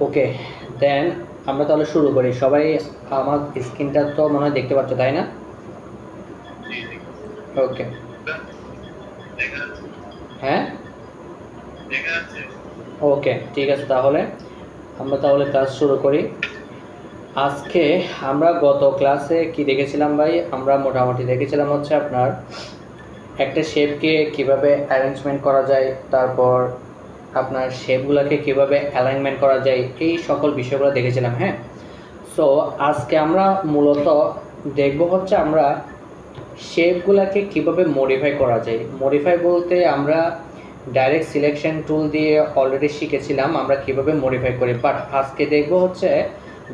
ওকে, দেন আমরা তাহলে শুরু করি। সবাই আমার স্ক্রিনটা তো মনে হয় দেখতে পাচ্ছ, তাই না? ওকে, হ্যাঁ ওকে, ঠিক আছে। তাহলে আমরা ক্লাস শুরু করি। আজকে আমরা গত ক্লাসে কি দেখেছিলাম ভাই? আমরা মোটামুটি দেখেছিলাম হচ্ছে আপনার একটা শেপকে কিভাবে অ্যারেঞ্জমেন্ট করা যায়, তারপর আপনার শেপগুলোকে কিভাবে অ্যালাইনমেন্ট করা যায়, এই সকল বিষয়গুলো দেখেছিলাম। হ্যাঁ, সো আজকে আমরা মূলত দেখব হচ্ছে আমরা শেপগুলোকে কিভাবে মডিফাই করা যায়। মডিফাই বলতে আমরা ডাইরেক্ট সিলেকশন টুল দিয়ে অলরেডি শিখেছিলাম আমরা কিভাবে মডিফাই করি, বাট আজকে দেখব হচ্ছে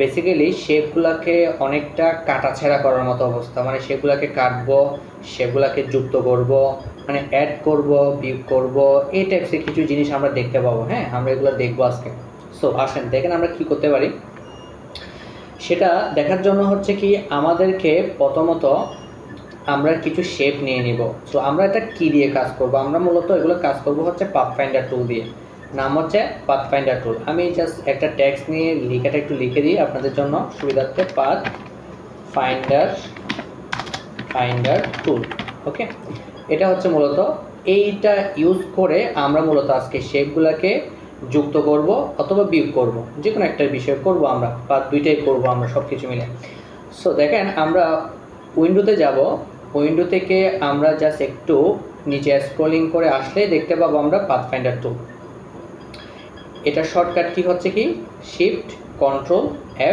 বেসিক্যালি শেপগুলোকে অনেকটা কাটাছেঁড়া করার মতো অবস্থা। মানে শেপগুলোকে কাটবো, শেপগুলোকে যুক্ত করব, মানে অ্যাড করব, বিয়োগ করব, এই টাইপসের কিছু জিনিস আমরা দেখতে পাবো। হ্যাঁ, আমরা এগুলো দেখবো আজকে। সো আসেন দেখেন আমরা কি করতে পারি। সেটা দেখার জন্য হচ্ছে কি আমাদেরকে প্রথমত আমরা কিছু শেপ নিয়ে নিব। সো আমরা এটা কি দিয়ে কাজ করব? আমরা মূলত এগুলো কাজ করব হচ্ছে পাথফাইন্ডার টুল দিয়ে। নাম হচ্ছে পাথফাইন্ডার টুল। আমি জাস্ট একটা টেক্সট নিয়ে লেখাটা একটু লিখে দিই আপনাদের জন্য সুবিধার্থে। পাথফাইন্ডার টুল। ওকে, এটা হচ্ছে মূলত এইটা ইউজ করে আমরা মূলত আজকে শেপগুলোকে যুক্ত করব অথবা বিয়োগ করব, যে কোনো একটা বিষয় করব আমরা, বা দুইটাই করব আমরা সব কিছু মিলে। সো দেখেন আমরা উইন্ডোতে যাব। উইন্ডো থেকে আমরা জাস্ট একটু নিচে স্ক্রলিং করে আসলে দেখতে পাবো আমরা পাথফাইন্ডার টুল। এটা শর্টকাট কি হচ্ছে কি শিফট কন্ট্রোল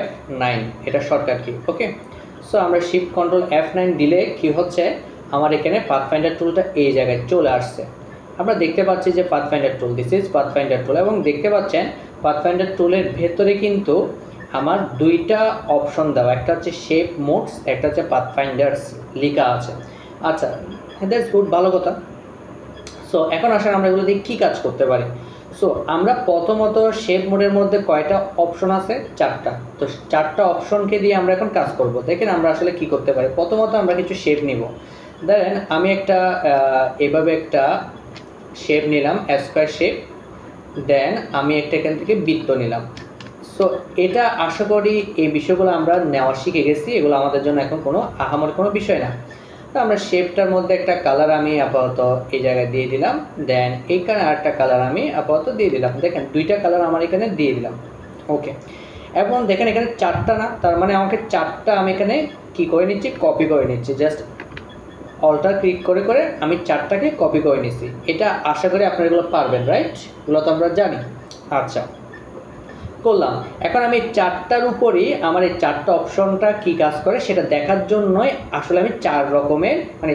F9, এটা শর্টকাট কি। ওকে, সো আমরা শিফট কন্ট্রোল F9 দিলে কি হচ্ছে আমার এখানে পাথফাইন্ডার টুলটা এই জায়গায় চলে আসছে। আমরা দেখতে পাচ্ছি যে pathfinder tool, this is pathfinder tool, এবং দেখতে পাচ্ছেন পাথফাইন্ডার টুলের ভেতরে কিন্তু আমার দুইটা অপশন দেওয়া, একটা হচ্ছে শেপ মোডস, একটা হচ্ছে পাথফাইন্ডার্স লেখা আছে। আচ্ছা, দ্যাটস গুড, ভালো কথা। সো এখন আসলে আমরা এগুলো দিয়ে কী কাজ করতে পারি। সো আমরা প্রথমত শেপ মোডের মধ্যে কয়টা অপশন আছে? চারটা। তো চারটা অপশনকে দিয়ে আমরা এখন কাজ করব। দেখেন আমরা আসলে কি করতে পারি। প্রথমত আমরা কিছু শেপ নিব। ধরেন আমি একটা এভাবে একটা শেপ নিলাম, স্কোয়ার শেপ। দেন আমি একটা এখান থেকে বৃত্ত নিলাম। সো এটা আশা করি এই বিষয়গুলো আমরা নেওয়া শিখে গেছি, এগুলো আমাদের জন্য এখন কোনো আহামরি কোনো বিষয় না। তো আমরা শেপটার মধ্যে একটা কালার আমি আপাতত এই জায়গায় দিয়ে দিলাম। দেন এইখানে আরেকটা কালার আমি আপাতত দিয়ে দিলাম। দেখেন দুইটা কালার আমার এখানে দিয়ে দিলাম। ওকে, এবং দেখেন এখানে চারটা না, তার মানে আমাকে চারটা আমি এখানে কী করে নিচ্ছি, কপি করে নিচ্ছি। জাস্ট অল্টার ক্লিক করে করে আমি চারটাকে কপি করে নিচ্ছি। এটা আশা করি আপনারা এগুলো পারবেন, রাইট? এগুলো তো আমরা জানি। আচ্ছা, করলাম। এখন আমি চারটার উপরই আমার এই চারটা অপশনটা কি কাজ করে সেটা দেখার জন্যই আসলে আমি চার রকমের মানে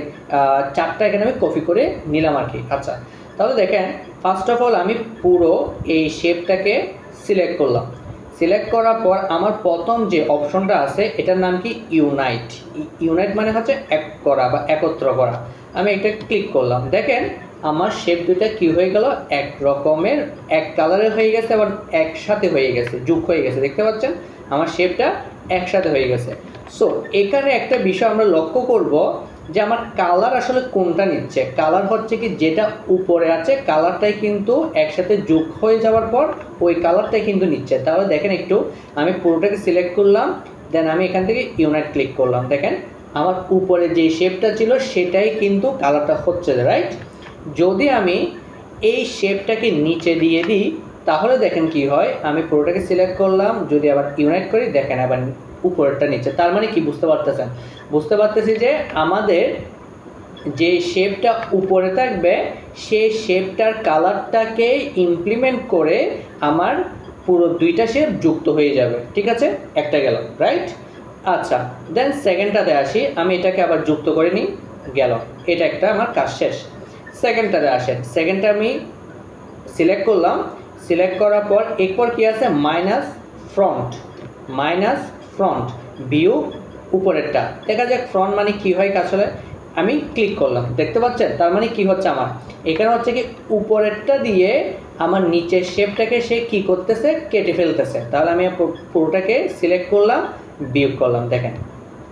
চারটা এখানে আমি কপি করে নিলাম আর কি। আচ্ছা, তাহলে দেখেন ফার্স্ট অফ অল আমি পুরো এই শেপটাকে সিলেক্ট করলাম। সিলেক্ট করার পর আমার প্রথম যে অপশনটা আছে এটার নাম কি ইউনাইট। ইউনাইট মানে হচ্ছে এক করা বা একত্র করা। আমি এটা ক্লিক করলাম। দেখেন আমার শেপ দুইটা কি হয়ে গেল, এক রকমের এক কালারের হয়ে গেছে, আবার একসাথে হয়ে গেছে, যোগ হয়ে গেছে। দেখতে পাচ্ছেন আমার শেপটা একসাথে হয়ে গেছে। সো এখানে একটা বিষয় আমরা লক্ষ্য করব যে আমার কালার আসলে কোনটা নিচ্ছে। কালার হচ্ছে কি যেটা উপরে আছে কালারটাই কিন্তু একসাথে যোগ হয়ে যাওয়ার পর ওই কালারটাই কিন্তু নিচ্ছে। তাহলে দেখেন একটু আমি পুরোটাকে সিলেক্ট করলাম, দেন আমি এখান থেকে ইউনাইট ক্লিক করলাম। দেখেন আমার উপরে যে শেপটা ছিল সেটাই কিন্তু কালারটা হচ্ছে, রাইট? যদি আমি এই শেপটাকে নিচে দিয়ে দিই তাহলে দেখেন কি হয়, আমি পুরোটাকে সিলেক্ট করলাম, যদি আবার ইউনাইট করি দেখেন আবার উপরেরটা নিচে। তার মানে কি বুঝতে পারতেছেন? বুঝতে পারতেছি যে আমাদের যে শেপটা উপরে থাকবে সেই শেপটার কালারটাকে ইমপ্লিমেন্ট করে আমার পুরো দুইটা শেপ যুক্ত হয়ে যাবে। ঠিক আছে, একটা গেল, রাইট? আচ্ছা, দেন সেকেন্ডটাতে আসি। আমি এটাকে আবার যুক্ত করে নিই, গেল। এটা একটা আমার কাজ শেষ। সেকেন্ডটাতে আসেন। সেকেন্ডটা আমি সিলেক্ট করলাম। সিলেক্ট করার পর এরপর কি আছে, মাইনাস ফ্রন্ট ভিউ উপরেরটা। দেখা যাক ফ্রন্ট মানে কি হয় আসলে। আমি ক্লিক করলাম, দেখতে পাচ্ছেন? তার মানে কি হচ্ছে আমার এখানে হচ্ছে কি উপরেরটা দিয়ে আমার নিচের শেপটাকে সে কি করতেছে, কেটে ফেলতেছে। তাহলে আমি পুরোটাকে সিলেক্ট করলাম, বিয়োগ করলাম। দেখেন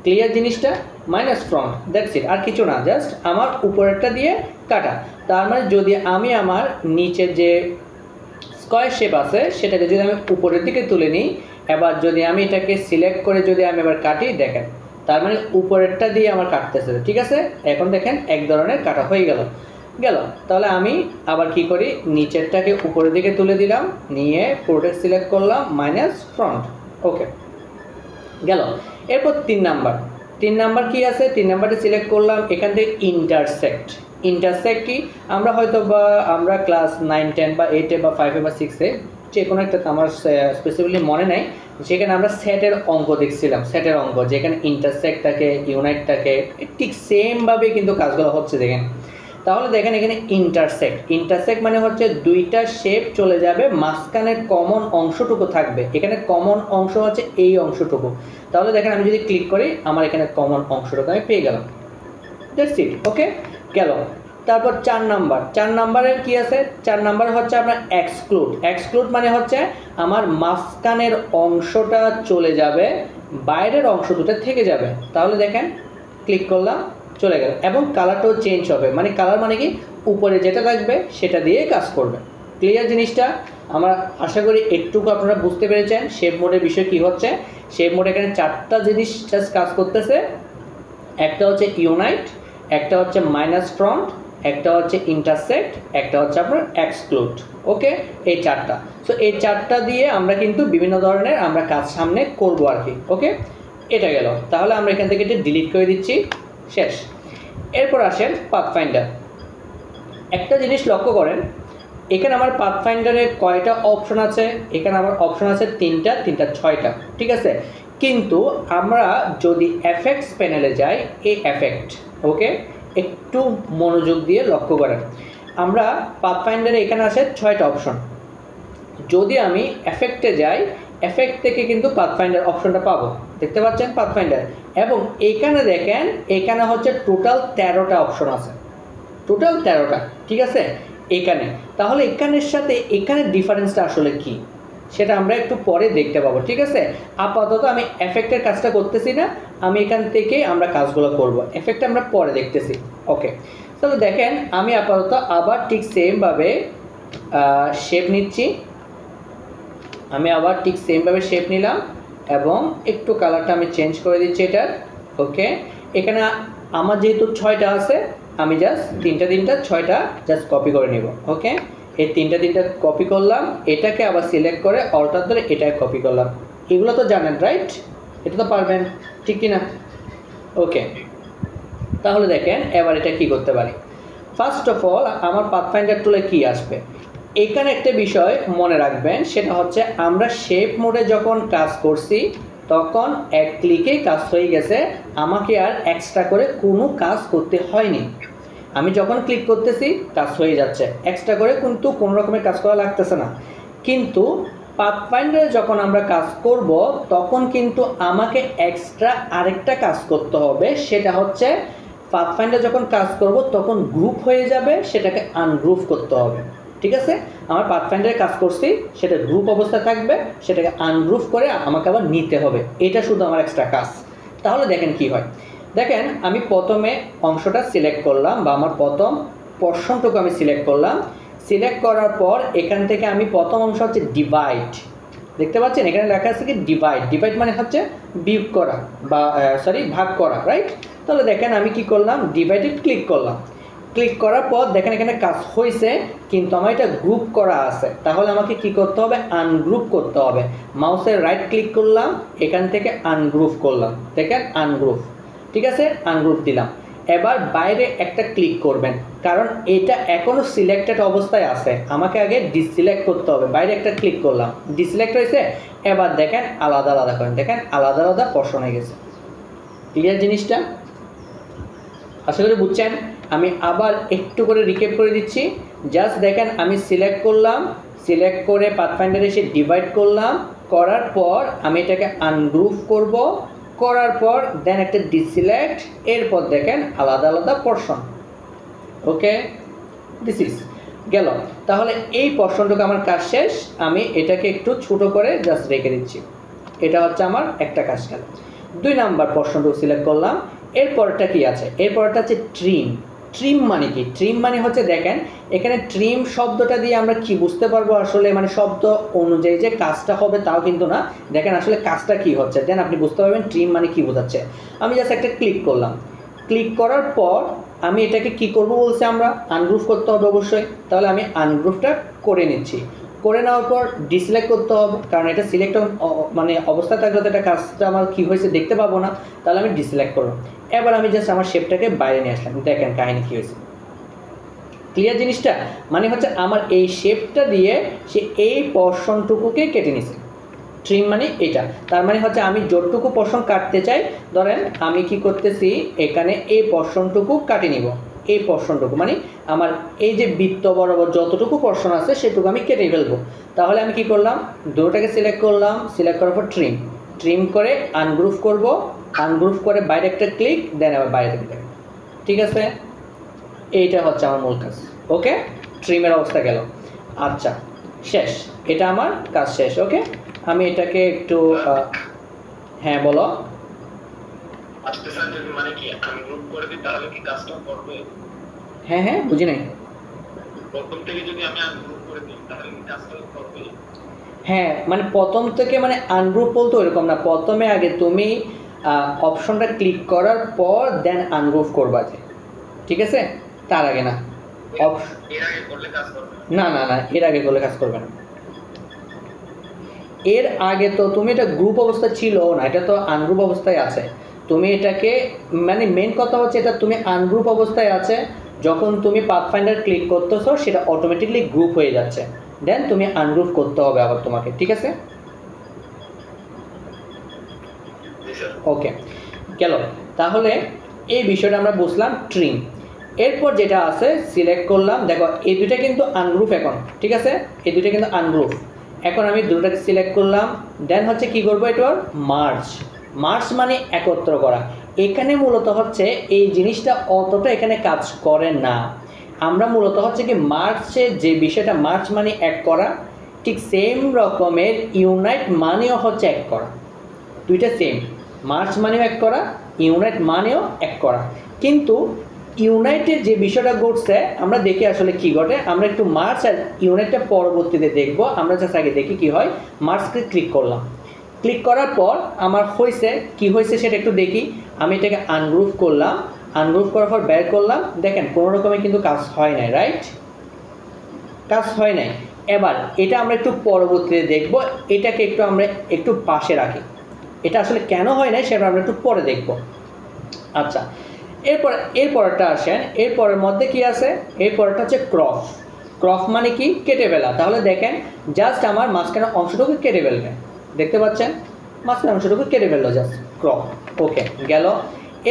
ক্লিয়ার জিনিসটা? মাইনাস ফ্রন্ট, দ্যাটস ইট, আর কিছু না, জাস্ট আমার উপরেরটা দিয়ে কাটা। তার মানে যদি আমি আমার নিচের যে স্কয়ার শেপ আছে সেটাকে যদি আমি উপরের দিকে তুলে নিই, এবার যদি আমি এটাকে সিলেক্ট করে যদি আমি এবার কাটি, দেখেন তার মানে উপরেরটা দিয়ে আমার কাটতেছে, ঠিক আছে। এখন দেখেন এক ধরনের কাটা হয়ে গেল। তাহলে আমি আবার কি করি, নিচেরটাকে উপরের দিকে তুলে দিলাম, নিয়ে পুরোটা সিলেক্ট করলাম মাইনাস ফ্রন্ট, ওকে গেল। এরপর 3 নাম্বার কি আছে, 3 নাম্বারটা সিলেক্ট করলাম, এখান থেকে ইন্টারসেক্ট কি, আমরা হয়তো বা আমরা ক্লাস 9, 10 বা 8 বা 5 বা 6 যে কোনো একটা, আমার স্পেসিফিকলি মনে নাই, যেখানে আমরা সেটের অঙ্ক দেখছিলাম, যেখানে ইন্টারসেক্ট থাকে, ইউনাইট থাকে, ঠিক সেমভাবে কিন্তু কাজগুলো হচ্ছে দেখেন। তাহলে দেখেন এখানে ইন্টারসেক্ট মানে হচ্ছে দুইটা শেপ চলে যাবে, মাঝখানের কমন অংশটুকু থাকবে, এখানে কমন অংশ হচ্ছে এই অংশটুকু। তাহলে দেখেন আমি যদি ক্লিক করি, আমার এখানে কমন অংশটুকু আমি পেয়ে গেলাম, দ্যাটস ইট, ওকে গেল। তারপর 4 নাম্বারের কি আছে, 4 নাম্বার হচ্ছে আপনার এক্সক্লুড মানে হচ্ছে আমার মাঝখানের অংশটা চলে যাবে, বাইরের অংশ দুটো থেকে যাবে। তাহলে দেখেন ক্লিক করলাম, চলে গেল, এবং কালারটাও চেঞ্জ হবে, মানে কালার মানে কি, উপরে যেটা থাকবে সেটা দিয়ে কাজ করবে। ক্লিয়ার জিনিসটা? আমরা আশা করি একটুকু আপনারা বুঝতে পেরেছেন শেপ মোডের বিষয় কি হচ্ছে। শেপ মোড এখানে 4টা জিনিস জাস্ট কাজ করতেছে, একটা হচ্ছে ইউনাইট, একটা হচ্ছে মাইনাস ফ্রন্ট, একটা হচ্ছে ইন্টারসেক্ট, একটা হচ্ছে আপনার এক্সক্লুড, ওকে এই 4টা। সো এই 4টা দিয়ে আমরা কিন্তু বিভিন্ন ধরনের আমরা কাজ সামনে করবো আর কি, ওকে এটা গেল। তাহলে আমরা এখান থেকে এটা ডিলিট করে দিচ্ছি, শেষ। এরপর আসেন পাথফাইন্ডার। একটা জিনিস লক্ষ্য করেন, এখানে আমার পাথফাইন্ডারে কয়টা অপশন আছে, এখানে আমার অপশন আছে 3টা 6টা, ঠিক আছে। কিন্তু আমরা যদি এফেক্টস প্যানেলে যাই, এই এফেক্ট, ওকে একটু মনোযোগ দিয়ে লক্ষ্য করেন, আমরা পাথফাইন্ডারে এখানে আছে 6টা অপশন। যদি আমি এফেক্টে যাই, এফেক্ট থেকে কিন্তু পাথফাইন্ডার অপশনটা পাবো, দেখতে পাচ্ছেন পাথফাইন্ডার, এবং এখানে দেখেন এখানে হচ্ছে টোটাল 13টা অপশন আছে, টোটাল 13টা, ঠিক আছে এখানে। তাহলে এখানের সাথে এখানে ডিফারেন্সটা আসলে কি, সেটা আমরা একটু পরে দেখতে পাবো, ঠিক আছে। আপাতত আমি এফেক্টের কাজটা করতেছি না, আমি এখান থেকে আমরা কাজগুলো করব, এফেক্ট আমরা পরে দেখতেছি, ওকে। তাহলে দেখেন আমি আপাতত আবার ঠিক সেমভাবে শেপ নিচ্ছি, আমি আবার ঠিক সেমভাবে শেপ নিলাম, এবং একটু কালারটা আমি চেঞ্জ করে দিচ্ছি এটার, ওকে। এখানে আমার যেহেতু 6টা আছে, আমি জাস্ট 3টা 6টা জাস্ট কপি করে নিব, ওকে। এই 3টা কপি করলাম, এটাকে আবার সিলেক্ট করে অল্টার ধরে এটাকে কপি করলাম। এগুলো তো জানেন, রাইট? এটা তো পারবেন, ঠিক কি না? ওকে, তাহলে দেখেন এবার এটা কি করতে পারি। ফার্স্ট অফ অল আমার পাথফাইন্ডার টুলে কি আসবে, এখানে একটা বিষয় মনে রাখবেন, সেটা হচ্ছে আমরা শেপ মোডে যখন কাজ করছি তখন এক ক্লিকেই কাজ হয়ে গেছে, আমাকে আর এক্সট্রা করে কোনো কাজ করতে হয়নি। আমি যখন ক্লিক করতেছি কাজ হয়ে যাচ্ছে, এক্সট্রা করে কিন্তু কোনো রকমের কাজ করা লাগতেছে না। কিন্তু পাথফাইন্ডারে যখন আমরা কাজ করব তখন কিন্তু আমাকে এক্সট্রা আরেকটা কাজ করতে হবে, সেটা হচ্ছে পাথফাইন্ডার যখন কাজ করব তখন গ্রুপ হয়ে যাবে, সেটাকে আনগ্রুপ করতে হবে, ঠিক আছে। আমার পাথফাইন্ডারে কাজ করছি, সেটা গ্রুপ অবস্থা থাকবে, সেটাকে আনগ্রুপ করে আমাকে আবার নিতে হবে, এটা শুধু আমার এক্সট্রা কাজ। তাহলে দেখেন কি হয়, দেখেন আমি প্রথমে অংশটা সিলেক্ট করলাম, বা আমার প্রথম পোরশনটুকু আমি সিলেক্ট করলাম, সিলেক্ট করার পর এখান থেকে আমি প্রথম অংশ হচ্ছে ডিভাইড, দেখতে পাচ্ছেন এখানে লেখা আছে কি ডিভাইড মানে হচ্ছে বিয়োগ করা বা ভাগ করা, রাইট। তাহলে দেখেন আমি কি করলাম, ডিভাইডে ক্লিক করলাম, ক্লিক করার পর দেখেন এখানে কাজ হয়েছে, কিন্তু আমার এটা গ্রুপ করা আছে, তাহলে আমাকে কি করতে হবে, আনগ্রুপ করতে হবে। মাউসের রাইট ক্লিক করলাম, এখান থেকে আনগ্রুপ করলাম, দেখেন আনগ্রুপ, ঠিক আছে, আনগ্রুপ দিলাম। এবার বাইরে একটা ক্লিক করবেন, কারণ এটা এখনো সিলেক্টেড অবস্থায় আছে, আমাকে আগে ডিসিলেক্ট করতে হবে। বাইরে একটা ক্লিক করলাম, ডিসিলেক্ট হয়েছে, এবার দেখেন আলাদা আলাদা করেন, দেখেন আলাদা আলাদা পোরশন হয়ে গেছে। ক্লিয়ার জিনিসটা? আশা করি বুঝছেন। আমি আবার একটু করে রিক্যাপ করে দিচ্ছি, জাস্ট দেখেন আমি সিলেক্ট করলাম, সিলেক্ট করে পাথফাইন্ডারে এসে ডিভাইড করলাম, করার পর আমি এটাকে আনগ্রুপ করব, করার পর দেন একটা ডিসিলেক্ট, এরপর দেখেন আলাদা আলাদা পোরশন, ওকে দিস ইজ গেল। তাহলে এই পোরশনটুকু আমার কাজ শেষ, আমি এটাকে একটু ছোট করে জাস্ট রেখে দিচ্ছি, এটা হচ্ছে আমার একটা কাজ গেল। 2 নাম্বার পোরশনটুকু সিলেক্ট করলাম, এরপরটা কি আছে, এরপরটা হচ্ছে ট্রিম মানে কি? ট্রিম মানে হচ্ছে দেখেন এখানে ট্রিম শব্দটা দিয়ে আমরা কি বুঝতে পারবো আসলে, মানে শব্দ অনুযায়ী যে কাজটা হবে তাও কিন্তু না। দেখেন আসলে কাজটা কি হচ্ছে, দেন আপনি বুঝতে পারবেন ট্রিম মানে কি বোঝাচ্ছে। আমি জাস্ট একটা ক্লিক করলাম, ক্লিক করার পর আমি এটাকে কি করব বলছি, আমরা আনগ্রুপ করতে হবে অবশ্যই। তাহলে আমি আনগ্রুপটা করে নিচ্ছি, করে নেওয়ার পর ডিসিলেক্ট করতে হবে, কারণ এটা সিলেক্ট মানে অবস্থা থাকলে তো এটা কাজটা আমার কী হয়েছে দেখতে পাবো না। তাহলে আমি ডিসিলেক্ট করলাম। এবার আমি জাস্ট আমার শেপটাকে বাইরে নিয়ে আসলাম, দেখেন কাহিনী কী হয়েছে। ক্লিয়ার জিনিসটা? মানে হচ্ছে আমার এই শেপটা দিয়ে সে এই পোর্শনটুকুকে কেটে নিছে। ট্রিম মানে এটা, তার মানে হচ্ছে আমি যতটুকু পোর্শন কাটতে চাই, ধরেন আমি কি করতেছি এখানে এই পোর্শনটুকু কাটি নিব, এই পোর্শনটুকু মানে আমার এই যে বৃত্ত বরাবর যতটুকু পোর্শন আছে সেটুকু আমি কেটে ফেলবো। তাহলে আমি কি করলাম, দুটোটাকে সিলেক্ট করলাম, সিলেক্ট করার পর ট্রিম, ট্রিম করে আনগ্রুপ করব, আনগ্রুপ করে বাইরে একটা ক্লিক, দেন আবার বাইরে থেকে দেখ। ঠিক আছে, এইটা হচ্ছে আমার মূল কাজ। ওকে, ট্রিমের অবস্থা গেল। আচ্ছা শেষ, এটা আমার কাজ শেষ। ওকে, আমি এটাকে একটু হ্যাঁ বলো। আজকে স্যার যদি মানে কি আমি গ্রুপ করে দিই তাহলে কি কাজটা করবে? হ্যাঁ হ্যাঁ বুঝি নাই। প্রথম থেকে যদি আমি আনগ্রুপ করে দিই তাহলে কি কাজটা করবে? হ্যাঁ মানে প্রথম থেকে মানে আনগ্রুপ বলতে ওইরকম না, প্রথমে আগে তুমি অপশনটা ক্লিক করার পর দেন আনগ্রুপ করবা যে, ঠিক আছে? তার আগে না, এর আগে করলে কাজ করবে না না না, এর আগে করলে কাজ করবে না। এর আগে তো তুমি এটা গ্রুপ অবস্থা ছিল না, এটা তো আনগ্রুপ অবস্থায় আছে। তুমি এটাকে মানে মেন কথা হচ্ছে এটা তুমি আনগ্রুপ অবস্থায় আছে, যখন তুমি পাথফাইন্ডার ক্লিক করতেছো সেটা অটোমেটিকলি গ্রুপ হয়ে যাচ্ছে, দেন তুমি আনগ্রুপ করতে হবে আবার তোমাকে। ঠিক আছে, ওকে গেল। তাহলে এই বিষয়টা আমরা বুঝলাম ট্রিম। এরপর যেটা আছে সিলেক্ট করলাম, দেখো এই দুইটা কিন্তু আনগ্রুপ এখন, ঠিক আছে? এই দুইটা কিন্তু আনগ্রুপ। এখন আমি দুটোটাকে সিলেক্ট করলাম, দেন হচ্ছে কি করবো, এটা মার্জ। মার্জ মানে একত্র করা। এখানে মূলত হচ্ছে এই জিনিসটা অতটা এখানে কাজ করে না। আমরা মূলত হচ্ছে কি মার্চে যে বিষয়টা, মার্চ মানে এক করা, ঠিক সেম রকমের ইউনাইট মানেও হচ্ছে এক করা, দুইটা সেম। মার্চ মানেও এক করা, ইউনাইট মানেও এক করা। কিন্তু ইউনাইটের যে বিষয়টা ঘটছে আমরা দেখি আসলে কি ঘটে। আমরা একটু মার্চ আর ইউনাইটটা পরবর্তীতে দেখব, আমরা জাস্ট আগে দেখি কি হয়। মার্চকে ক্লিক করলাম, ক্লিক করার পর আমার হয়েছে কি হয়েছে সেটা একটু দেখি। আমি এটাকে আনগ্রুপ করলাম, আনগ্রুপ করার পর বের করলাম, দেখেন কোনো রকমে কিন্তু কাজ হয় নাই, রাইট? কাজ হয় নাই। এবার এটা আমরা একটু পরবর্তীতে দেখব, এটাকে একটু আমরা একটু পাশে রাখি। এটা আসলে কেন হয় না সেটা আমরা একটু পরে দেখব। আচ্ছা, এরপরটা আসেন, এরপরের মধ্যে কি আছে, এরপরটা হচ্ছে ক্রপ। ক্রপ মানে কি, কেটে ফেলা। তাহলে দেখেন জাস্ট আমার মাঝখানে অংশটুকু কেটে ফেলবে, দেখতে পাচ্ছেন মাঝখানে অংশটুকু কেটে ফেললো, জাস্ট ক্রপ। ওকে গেল।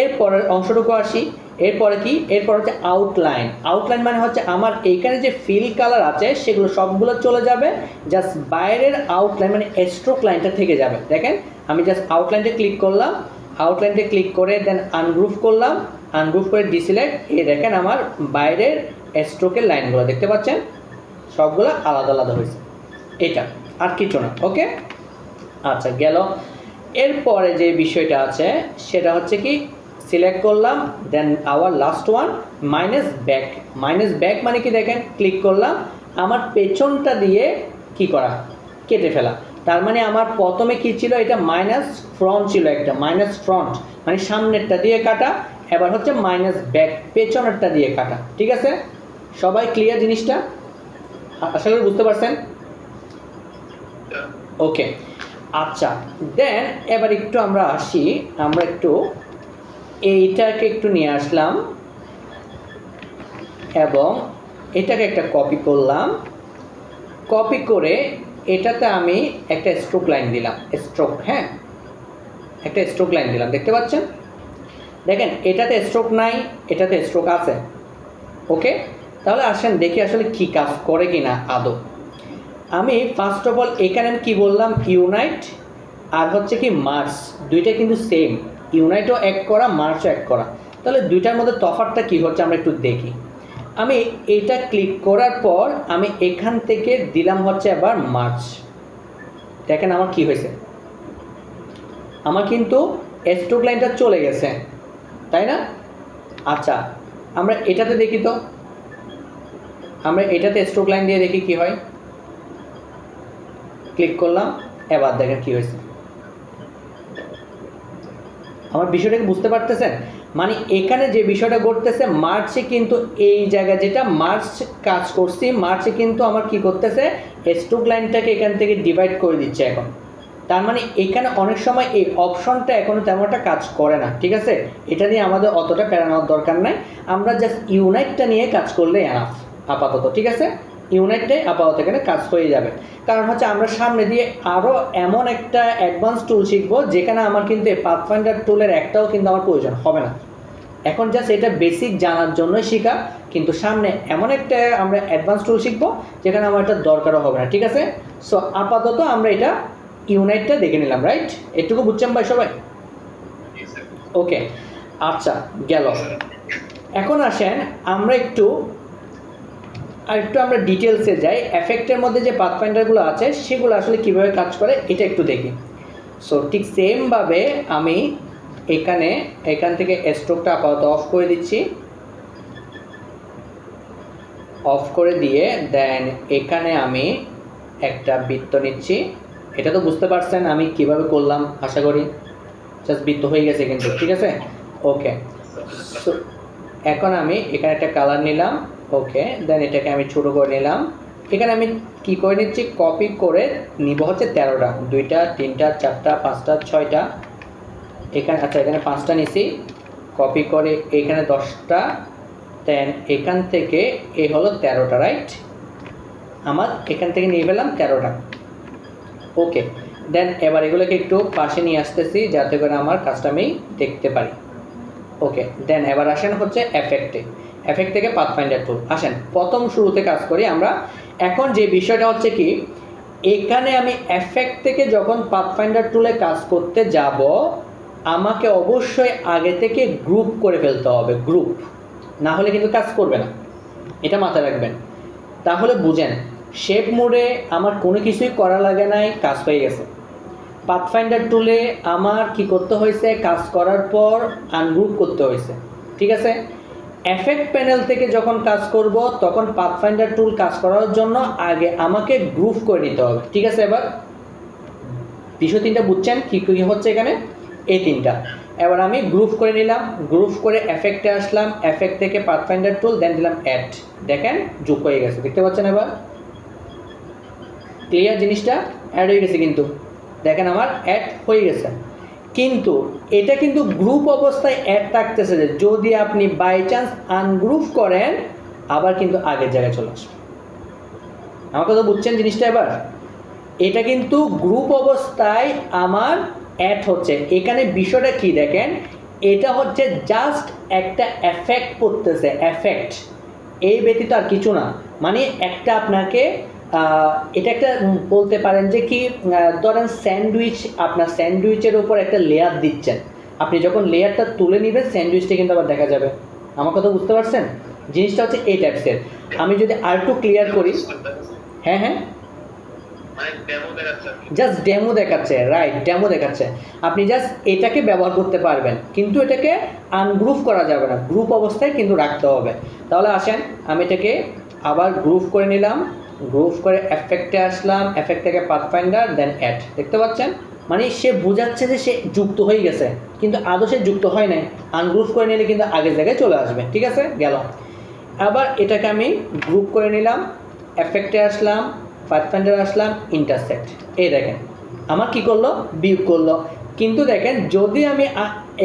এরপরের অংশটুকু আসি, এরপরে কি, এরপর হচ্ছে আউটলাইন। আউটলাইন মানে হচ্ছে আমার এইখানে যে ফিল কালার আছে সেগুলো সবগুলো চলে যাবে, জাস্ট বাইরের আউটলাইন মানে স্ট্রোক লাইনটা থেকে যাবে। দেখেন আমি জাস্ট আউটলাইনটা ক্লিক করলাম, আউটলাইনটা ক্লিক করে দেন আনগ্রুপ করলাম, আনগ্রুপ করে ডিসিলেক্ট, এই দেখেন আমার বাইরের স্ট্রোকের লাইনগুলো দেখতে পাচ্ছেন সবগুলো আলাদা আলাদা হয়েছে, এটা আর কিছু না। ওকে আচ্ছা গেল। এরপরে যে বিষয়টা আছে সেটা হচ্ছে কি, সিলেক্ট করলাম, then our last one minus back. Minus back মানে কি, দেখেন ক্লিক করলাম, আমার পেছনটা দিয়ে কি করা, কেটে ফেলা। তার মানে আমার প্রথমে কি ছিল, এটা মাইনাস ফ্রন্ট ছিল, একটা মাইনাস ফ্রন্ট মানে সামনেরটা দিয়ে কাটা, এবার হচ্ছে মাইনাস ব্যাক পেছনেরটা দিয়ে কাটা। ঠিক আছে, সবাই ক্লিয়ার জিনিসটা? আশা করি বুঝতে পারছেন। ওকে আচ্ছা, দেন এবার একটু আমরা আসি, আমরা একটু এইটাকে একটু নিয়ে আসলাম এবং এটাকে একটা কপি করলাম, কপি করে এটাতে আমি একটা স্ট্রোক লাইন দিলাম, স্ট্রোক, হ্যাঁ একটা স্ট্রোক লাইন দিলাম, দেখতে পাচ্ছেন? দেখেন এটাতে স্ট্রোক নাই, এটাতে স্ট্রোক আছে। ওকে, তাহলে আসেন দেখি আসলে কি কাজ করে কিনা আদৌ। আমি ফার্স্ট অফ অল এখানে কি বললাম, ইউনাইট আর হচ্ছে কি মার্চ, দুইটা কিন্তু সেম, ইউনাইটও এক করা, মার্চও এক করা। তাহলে দুইটার মধ্যে তফাৎটা কি হচ্ছে আমরা একটু দেখি। আমি এটা ক্লিক করার পর আমি এখান থেকে দিলাম হচ্ছে আবার মার্চ, দেখেন আমার কি হয়েছে, আমার কিন্তু স্ট্রোক লাইনটা চলে গেছে, তাই না? আচ্ছা আমরা এটাতে দেখি তো, আমরা এটাতে স্ট্রোক লাইন দিয়ে দেখি কি হয়। ক্লিক করলাম, এবার দেখেন কি হয়েছে। আমার বিষয়টাকে বুঝতে পারতেছেন? মানে এখানে যে বিষয়টা ঘটতেছে, মার্চে কিন্তু এই জায়গায় যেটা মার্চ কাজ করছি, মার্চে কিন্তু আমার কি করতেছে, স্ট্রোক লাইনটাকে এখান থেকে ডিভাইড করে দিচ্ছে এখন। তার মানে এখানে অনেক সময় এই অপশনটা এখনো তেমন একটা কাজ করে না, ঠিক আছে? এটা নিয়ে আমাদের অতটা প্যারা নেওয়ার দরকার নাই, আমরা জাস্ট ইউনাইটটা নিয়ে কাজ করলে এনাফ আপাতত, ঠিক আছে? ইউনাইটটাই আপাতত এখানে কাজ হয়ে যাবে। কারণ হচ্ছে আমরা সামনে দিয়ে আরও এমন একটা অ্যাডভান্স টুল শিখবো যেখানে আমার কিন্তু এই পাথফাইন্ডার টুলের একটাও কিন্তু আমার প্রয়োজন হবে না। এখন জাস্ট এটা বেসিক জানার জন্যই শেখা, কিন্তু সামনে এমন একটা আমরা অ্যাডভান্স টুল শিখবো যেখানে আমার এটা দরকারও হবে না, ঠিক আছে? সো আপাতত আমরা এটা ইউনাইটটা দেখে নিলাম, রাইট? এটুকু বুঝছেন ভাই সবাই? ওকে, আচ্ছা গেল। এখন আসেন আমরা একটু আমরা ডিটেলসে যাই, এফেক্টের মধ্যে যে পাথফাইন্ডারগুলো আছে সেগুলো আসলে কীভাবে কাজ করে এটা একটু দেখি। সো ঠিক সেমভাবে আমি এখান থেকে স্ট্রোকটা আপাতত অফ করে দিচ্ছি, অফ করে দিয়ে দেন এখানে আমি একটা বৃত্ত নিচ্ছি। এটা তো বুঝতে পারছেন আমি কিভাবে করলাম আশা করি, জাস্ট বৃত্ত হয়ে গেছে কিন্তু, ঠিক আছে? ওকে, সো এখন আমি এখানে একটা কালার নিলাম, ওকে, দেন এটাকে আমি ছোটো করে নিলাম। এখানে আমি কি করে নিচ্ছি, কপি করে নিব হচ্ছে 13টা, 2টা 3টা 4টা 5টা 6টা, এখানে আচ্ছা এখানে 5টা নিছি, কপি করে এখানে 10টা, দেন এখান থেকে এ হলো 13টা, রাইট? আমার এখান থেকে নিয়ে পেলাম 13টা। ওকে, দেন এবার এগুলোকে একটু পাশে নিয়ে আসতেছি যাতে করে আমার কাজটা আমি দেখতে পারি। ওকে, দেন এবার আসেন হচ্ছে এফেক্ট থেকে পাথফাইন্ডার টুল। আসেন প্রথম শুরুতে কাজ করি আমরা। এখন যে বিষয়টা হচ্ছে কি, এখানে আমি এফেক্ট থেকে যখন পাথফাইন্ডার টুলে কাজ করতে যাব, আমাকে অবশ্যই আগে থেকে গ্রুপ করে ফেলতে হবে, গ্রুপ না হলে কিন্তু কাজ করবে না, এটা মাথায় রাখবেন। তাহলে বুঝেন, শেপ মোডে আমার কোনো কিছুই করা লাগে নাই, কাজ হয়ে গেছে। পাথফাইন্ডার টুলে আমার কি করতে হয়েছে, কাজ করার পর আনগ্রুপ করতে হয়েছে, ঠিক আছে? এফেক্ট প্যানেল থেকে যখন কাজ করব তখন পাথফাইন্ডার টুল কাজ করার জন্য আগে আমাকে গ্রুপ করে নিতে হবে, ঠিক আছে? এবার বিষয় 3টা বুঝছেন কি কী হচ্ছে এখানে, এই 3টা। এবার আমি গ্রুপ করে নিলাম, গ্রুপ করে এফেক্টে আসলাম, এফেক্ট থেকে পাথফাইন্ডার টুল, দেন দিলাম অ্যাড, দেখেন যোগ হয়ে গেছে, দেখতে পাচ্ছেন? এবার ক্লিয়ার, জিনিসটা অ্যাড হয়ে গেছে কিন্তু, দেখেন আমার অ্যাড হয়ে গেছে। কিন্তু এটা কিন্তু গ্রুপ অবস্থায় অ্যাড থাকতেছে, যে যদি আপনি বাই চান্স আনগ্রুপ করেন আবার কিন্তু আগের জায়গায় চলে আসবে। আমার কথা বুঝছেন জিনিসটা? এবার এটা কিন্তু গ্রুপ অবস্থায় আমার অ্যাড হচ্ছে। এখানে বিষয়টা কি দেখেন, এটা হচ্ছে জাস্ট একটা এফেক্ট পড়তেছে, এফেক্ট, এই ব্যতীত আর কিছু না। মানে একটা আপনাকে এটা একটা বলতে পারেন যে কি, ধরেন স্যান্ডউইচ, আপনার স্যান্ডউইচের উপর একটা লেয়ার দিচ্ছেন, আপনি যখন লেয়ারটা তুলে নেবেন স্যান্ডউইচটা কিন্তু আবার দেখা যাবে। আমার কথা বুঝতে পারছেন? জিনিসটা হচ্ছে এই টাইপসের। আমি যদি আর একটু ক্লিয়ার করি, হ্যাঁ হ্যাঁ, জাস্ট ডেমো দেখাচ্ছে, রাইট, ডেমো দেখাচ্ছে। আপনি জাস্ট এটাকে ব্যবহার করতে পারবেন, কিন্তু এটাকে আনগ্রুপ করা যাবে না, গ্রুপ অবস্থায় কিন্তু রাখতে হবে। তাহলে আসেন আমি এটাকে আবার গ্রুপ করে নিলাম, গ্রুপ করে এফেক্টে আসলাম, এফেক্ট থেকে পাথফাইন্ডার, দেন অ্যাড, দেখতে পাচ্ছেন? মানে সে বোঝাচ্ছে যে সে যুক্ত হয়ে গেছে, কিন্তু আদৌ সে যুক্ত হয় নাই। আনগ্রুপ করে নিলে কিন্তু আগের জায়গায় চলে আসবে, ঠিক আছে? গেল। আবার এটাকে আমি গ্রুপ করে নিলাম, এফেক্টে আসলাম, পাথফাইন্ডার আসলাম, ইন্টারসেক্ট, এই দেখেন আমার কি করলো, বিয়োগ করলো। কিন্তু দেখেন যদি আমি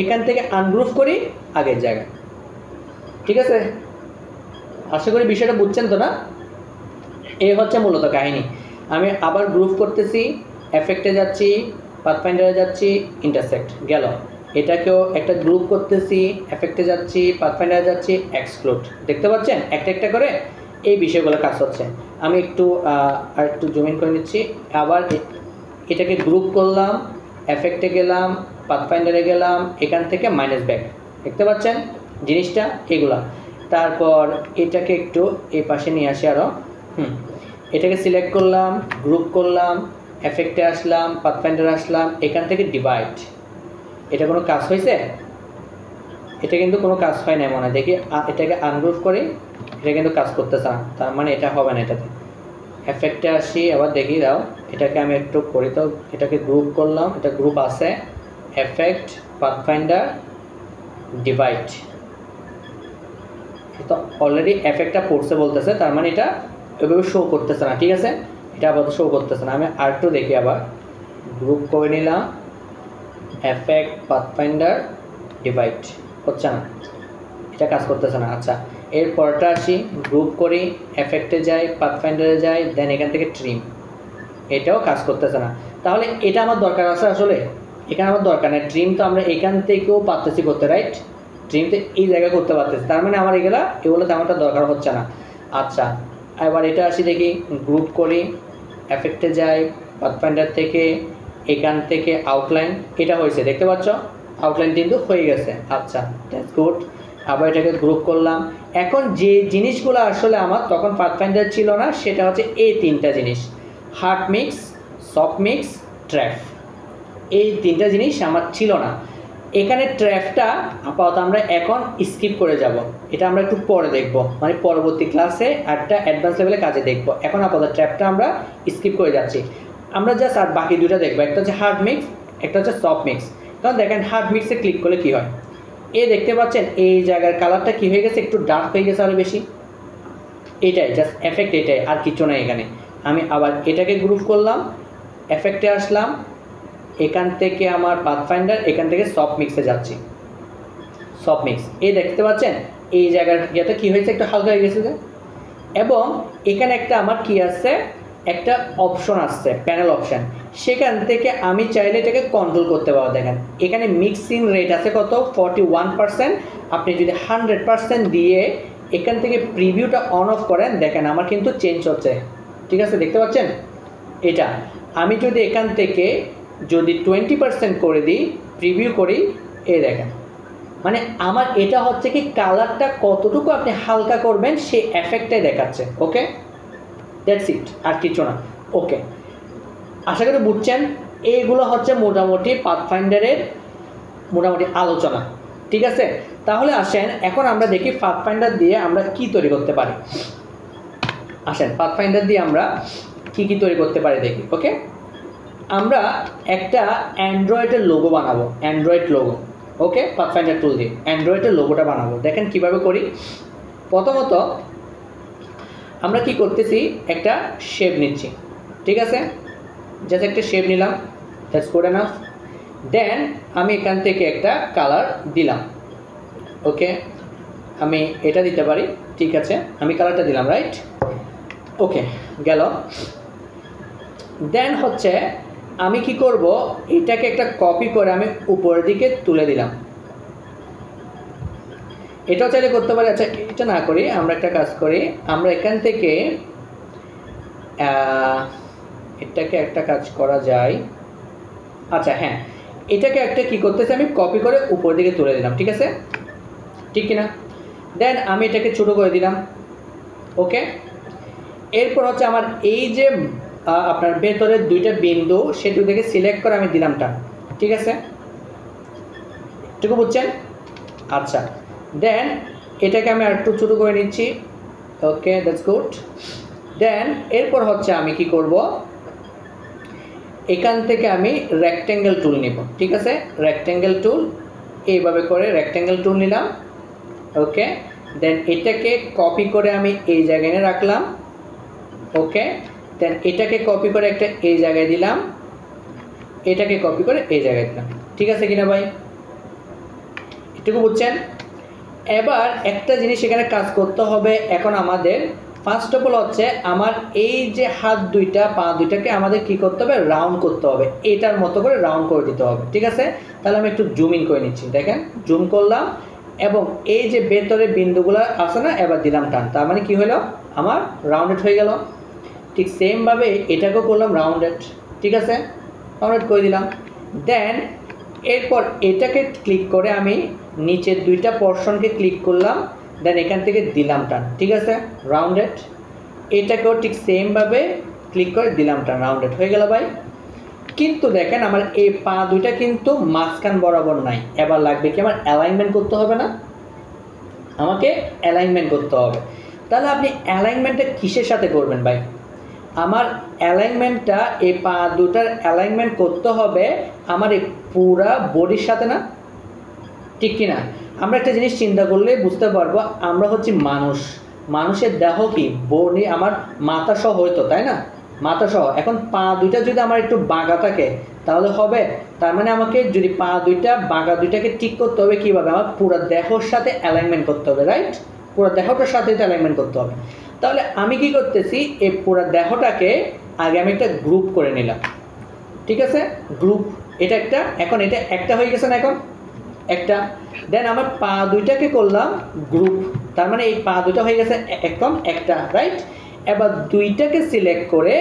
এখান থেকে আনগ্রুপ করি আগের জায়গায়, ঠিক আছে? আশা করি বিষয়টা বুঝছেন তো, না? এই হচ্ছে মূলত কাহিনী। আমি আবার গ্রুপ করতেছি, এফেক্টে যাচ্ছি, পাথফাইন্ডারে যাচ্ছি, ইন্টারসেক্ট, গেল। এটাকেও একটা গ্রুপ করতেছি, এফেক্টে যাচ্ছি, পাথফাইন্ডারে যাচ্ছি, এক্সক্লুড, দেখতে পাচ্ছেন একটা একটা করে এই বিষয়গুলো কাজ হচ্ছে। আমি আর একটু জুম ইন করে নিচ্ছি। আবার এটাকে গ্রুপ করলাম, এফেক্টে গেলাম, পাথফাইন্ডারে গেলাম, এখান থেকে মাইনাস ব্যাক, দেখতে পাচ্ছেন জিনিসটা? এগুলা। তারপর এটাকে একটু এই পাশে নিয়ে আসি আরও, এটাকে সিলেক্ট করলাম, গ্রুপ করলাম, এফেক্টে আসলাম, পাথফাইন্ডার আসলাম, এখান থেকে ডিভাইড। এটা কোনো কাজ হয়েছে? এটা কিন্তু কোনো কাজ হয় না মনে হয়, দেখি এটাকে আনগ্রুপ করি, এটা কিন্তু কাজ করতেছে না, তার মানে এটা হবে না। এটাতে এফেক্টে আসি, আবার দেখি দাও, এটাকে আমি একটু করি তো, এটাকে গ্রুপ করলাম, এটা গ্রুপ আছে, এফেক্ট, পাথফাইন্ডার, ডিভাইড, তো অলরেডি এফেক্টটা পড়ছে বলতেছে, তার মানে এটা এভাবে শো করতেছে না। ঠিক আছে, এটা আপাতত শো করতেছে না। আমি আরেকটু দেখি, আবার গ্রুপ করে নিলাম, এফেক্ট, পাথফাইন্ডার, ডিভাইড, হচ্ছে না, এটা কাজ করতেছে না। আচ্ছা, এরপরটা আসি, গ্রুপ করি, এফেক্টে যাই, পাথফাইন্ডারে যাই, দেন এখান থেকে ট্রিম, এটাও কাজ করতেছে না। তাহলে এটা আমার দরকার আছে আসলে? এখানে আমার দরকার নেই। ট্রিম তো আমরা এখান থেকেও পারতেছি করতে, রাইট? ট্রিমতে এই জায়গায় করতে পারতেছি, তার মানে আমার এগুলো তেমনটা দরকার হচ্ছে না। আচ্ছা, এবার এটা আসি, দেখি, গ্রুপ করি, এফেক্টে যাই, পাথফাইন্ডার থেকে, এখান থেকে আউটলাইন, এটা হয়েছে, দেখতে পাচ্ছ আউটলাইন কিন্তু হয়ে গেছে। আচ্ছা, দ্যাটস গুড। আবার এটাকে গ্রুপ করলাম। এখন যে জিনিসগুলো আসলে আমার তখন পাথফাইন্ডার ছিল না, সেটা হচ্ছে এই তিনটা জিনিস, hard mix, soft mix, trap, এই তিনটা জিনিস আমার ছিল না। এখানে ট্র্যাপটা আপাতত আমরা এখন স্কিপ করে যাব, এটা আমরা একটু পরে দেখব, মানে পরবর্তী ক্লাসে একটা অ্যাডভান্স লেভেলে কাজে দেখব। এখন আপাতত ট্র্যাপটা আমরা স্কিপ করে যাচ্ছি, আমরা জাস্ট আর বাকি দুটো দেখবো, একটা হচ্ছে হার্ড মিক্স, একটা হচ্ছে সফট মিক্স। কারণ দেখেন হার্ড মিক্সে ক্লিক করলে কী হয়, দেখতে পাচ্ছেন এই জায়গার কালারটা কী হয়ে গেছে, একটু ডার্ক হয়ে গেছে আরও বেশি। এটাই জাস্ট এফেক্ট, এটাই, আর কিছু না। এখানে আমি আবার এটাকে গ্রুপ করলাম, এফেক্টে আসলাম, এখান থেকে আমার পাথফাইন্ডার, এখান থেকে সফট মিক্সে যাচ্ছি, সফট মিক্স, দেখতে পাচ্ছেন এই জায়গার ইয়েটা কী হয়েছে, একটু হালকা হয়ে গেছে। এবং এখানে একটা আমার কি আসছে, একটা অপশন আসছে, প্যানেল অপশন, সেখান থেকে আমি চাইলে এটাকে কন্ট্রোল করতে পারবো। দেখেন এখানে মিক্সিং রেট আছে কত, 41%। আপনি যদি 100% দিয়ে এখান থেকে প্রিভিউটা অন অফ করেন, দেখেন আমার কিন্তু চেঞ্জ হচ্ছে। ঠিক আছে, দেখতে পাচ্ছেন এটা। আমি যদি এখান থেকে যদি 20% করে দিই, প্রিভিউ করি, দেখেন, মানে আমার এটা হচ্ছে কি, কালারটা কতটুকু আপনি হালকা করবেন সেই এফেক্টটাই দেখাচ্ছে। ওকে, দ্যাটস ইট, আর কিছু না। ওকে, আশা করি বুঝছেন। এইগুলো হচ্ছে মোটামুটি পাথফাইন্ডারের মোটামুটি আলোচনা। ঠিক আছে, তাহলে আসেন এখন আমরা দেখি পাথফাইন্ডার দিয়ে আমরা কি তৈরি করতে পারি। আসেন পাথফাইন্ডার দিয়ে আমরা কি কি তৈরি করতে পারি দেখি। ওকে, আমরা একটা অ্যান্ড্রয়েডের লোগো বানাবো, অ্যান্ড্রয়েড লোগো। ওকে, পাথফাইন্ডার টুল দিয়ে অ্যান্ড্রয়েডের লোগোটা বানাবো। দেখেন কিভাবে করি। প্রথমত আমরা কি করতেছি, একটা শেপ নিচ্ছি। ঠিক আছে, জাস্ট একটা শেপ নিলাম, দ্যাটস গুড এনাফ। দেন আমি এখান থেকে একটা কালার দিলাম। ওকে, আমি এটা দিতে পারি, ঠিক আছে, আমি কালারটা দিলাম, রাইট? ওকে, গেল। দেন হচ্ছে আমি কি করব, এটাকে একটা কপি করে আমি উপরের দিকে তুলে দিলাম। এটাও চাইলে করতে পারি। আচ্ছা, এটা না করি, আমরা একটা কাজ করি, আমরা এখান থেকে এটাকে একটা কাজ করা যায়। আচ্ছা হ্যাঁ, এটাকে একটা কি করতেছে, আমি কপি করে উপরের দিকে তুলে দিলাম। ঠিক আছে, ঠিক কিনা? দেন আমি এটাকে ছোটো করে দিলাম। ওকে, এরপর হচ্ছে আমার এই যে আপনার ভেতরের দুইটা বিন্দু, সেটু থেকে সিলেক্ট করে আমি দিলাম টান। ঠিক আছে, এটুকু বুঝছেন? আচ্ছা, দেন এটাকে আমি আর একটু ছোটো করে নিচ্ছি। ওকে, দ্যাটস গুড। দেন এরপর হচ্ছে আমি কি করব, এখান থেকে আমি রেক্ট্যাঙ্গেল টুল নিব। ঠিক আছে, রেক্ট্যাঙ্গেল টুল, এইভাবে করে রেক্ট্যাঙ্গেল টুল নিলাম। ওকে, দেন এটাকে কপি করে আমি এই জায়গায় এনে রাখলাম। ওকে, দেন এটাকে কপি করে একটা এই জায়গায় দিলাম, এটাকে কপি করে এই জায়গায় দিলাম। ঠিক আছে কিনা ভাই? এটুকু বুঝছেন? এবার একটা জিনিস এখানে কাজ করতে হবে এখন আমাদের। ফার্স্ট অফ অল হচ্ছে আমার এই যে হাত দুইটা, পা দুইটাকে আমাদের কি করতে হবে, রাউন্ড করতে হবে, এটার মতো করে রাউন্ড করে দিতে হবে। ঠিক আছে, তাহলে আমি একটু জুম ইন করে নিচ্ছি। দেখেন, জুম করলাম, এবং এই যে ভেতরে বিন্দুগুলো আছে না, এবার দিলাম টান, তার মানে কি হলো, আমার রাউন্ডেড হয়ে গেল। ঠিক সেমভাবে এটাকেও করলাম রাউন্ডেড। ঠিক আছে, রাউন্ডেড করে দিলাম। দেন এরপর এটাকে ক্লিক করে আমি নিচের দুইটা পোর্শনকে ক্লিক করলাম, দেন এখান থেকে দিলাম টান। ঠিক আছে, রাউন্ডেড। এটাকেও ঠিক সেমভাবে ক্লিক করে দিলাম টান, রাউন্ডেড হয়ে গেল ভাই। কিন্তু দেখেন আমার এই পা দুইটা কিন্তু মাঝখান বরাবর নাই। এবার লাগবে কি আমার অ্যালাইনমেন্ট করতে হবে না, আমাকে অ্যালাইনমেন্ট করতে হবে। তাহলে আপনি অ্যালাইনমেন্টটা কিসের সাথে করবেন ভাই? আমার অ্যালাইনমেন্টটা এই পা দুটার অ্যালাইনমেন্ট করতে হবে আমার এই পুরা বডির সাথে না, ঠিক কি না? আমরা একটা জিনিস চিন্তা করলে বুঝতে পারবো, আমরা হচ্ছে মানুষ, মানুষের দেহ কি বডি আমার মাথা সহ হইতো, তাই না? মাথা সহ। এখন পা দুইটা যদি আমার একটু বাঁকা থাকে তাহলে হবে? তার মানে আমাকে যদি পা দুইটা বাঁকা দুইটাকে ঠিক করতে হবে কীভাবে? আমার পুরো দেহর সাথে অ্যালাইনমেন্ট করতে হবে, রাইট? পুরো দেহটার সাথে অ্যালাইনমেন্ট করতে হবে। তাহলে আমি কি করতেছি, এই পুরো দেহটাকে আগে আমি একটা গ্রুপ করে নিলাম, ঠিক আছে? গ্রুপ, এটা একটা, এখন এটা একটা হয়ে গেছে না এখন একটা। দেন আমার পা দুইটাকে করলাম গ্রুপ, তার মানে এই পা দুইটা হয়ে গেছে এখন একটা, রাইট? এবার দুইটাকে সিলেক্ট করে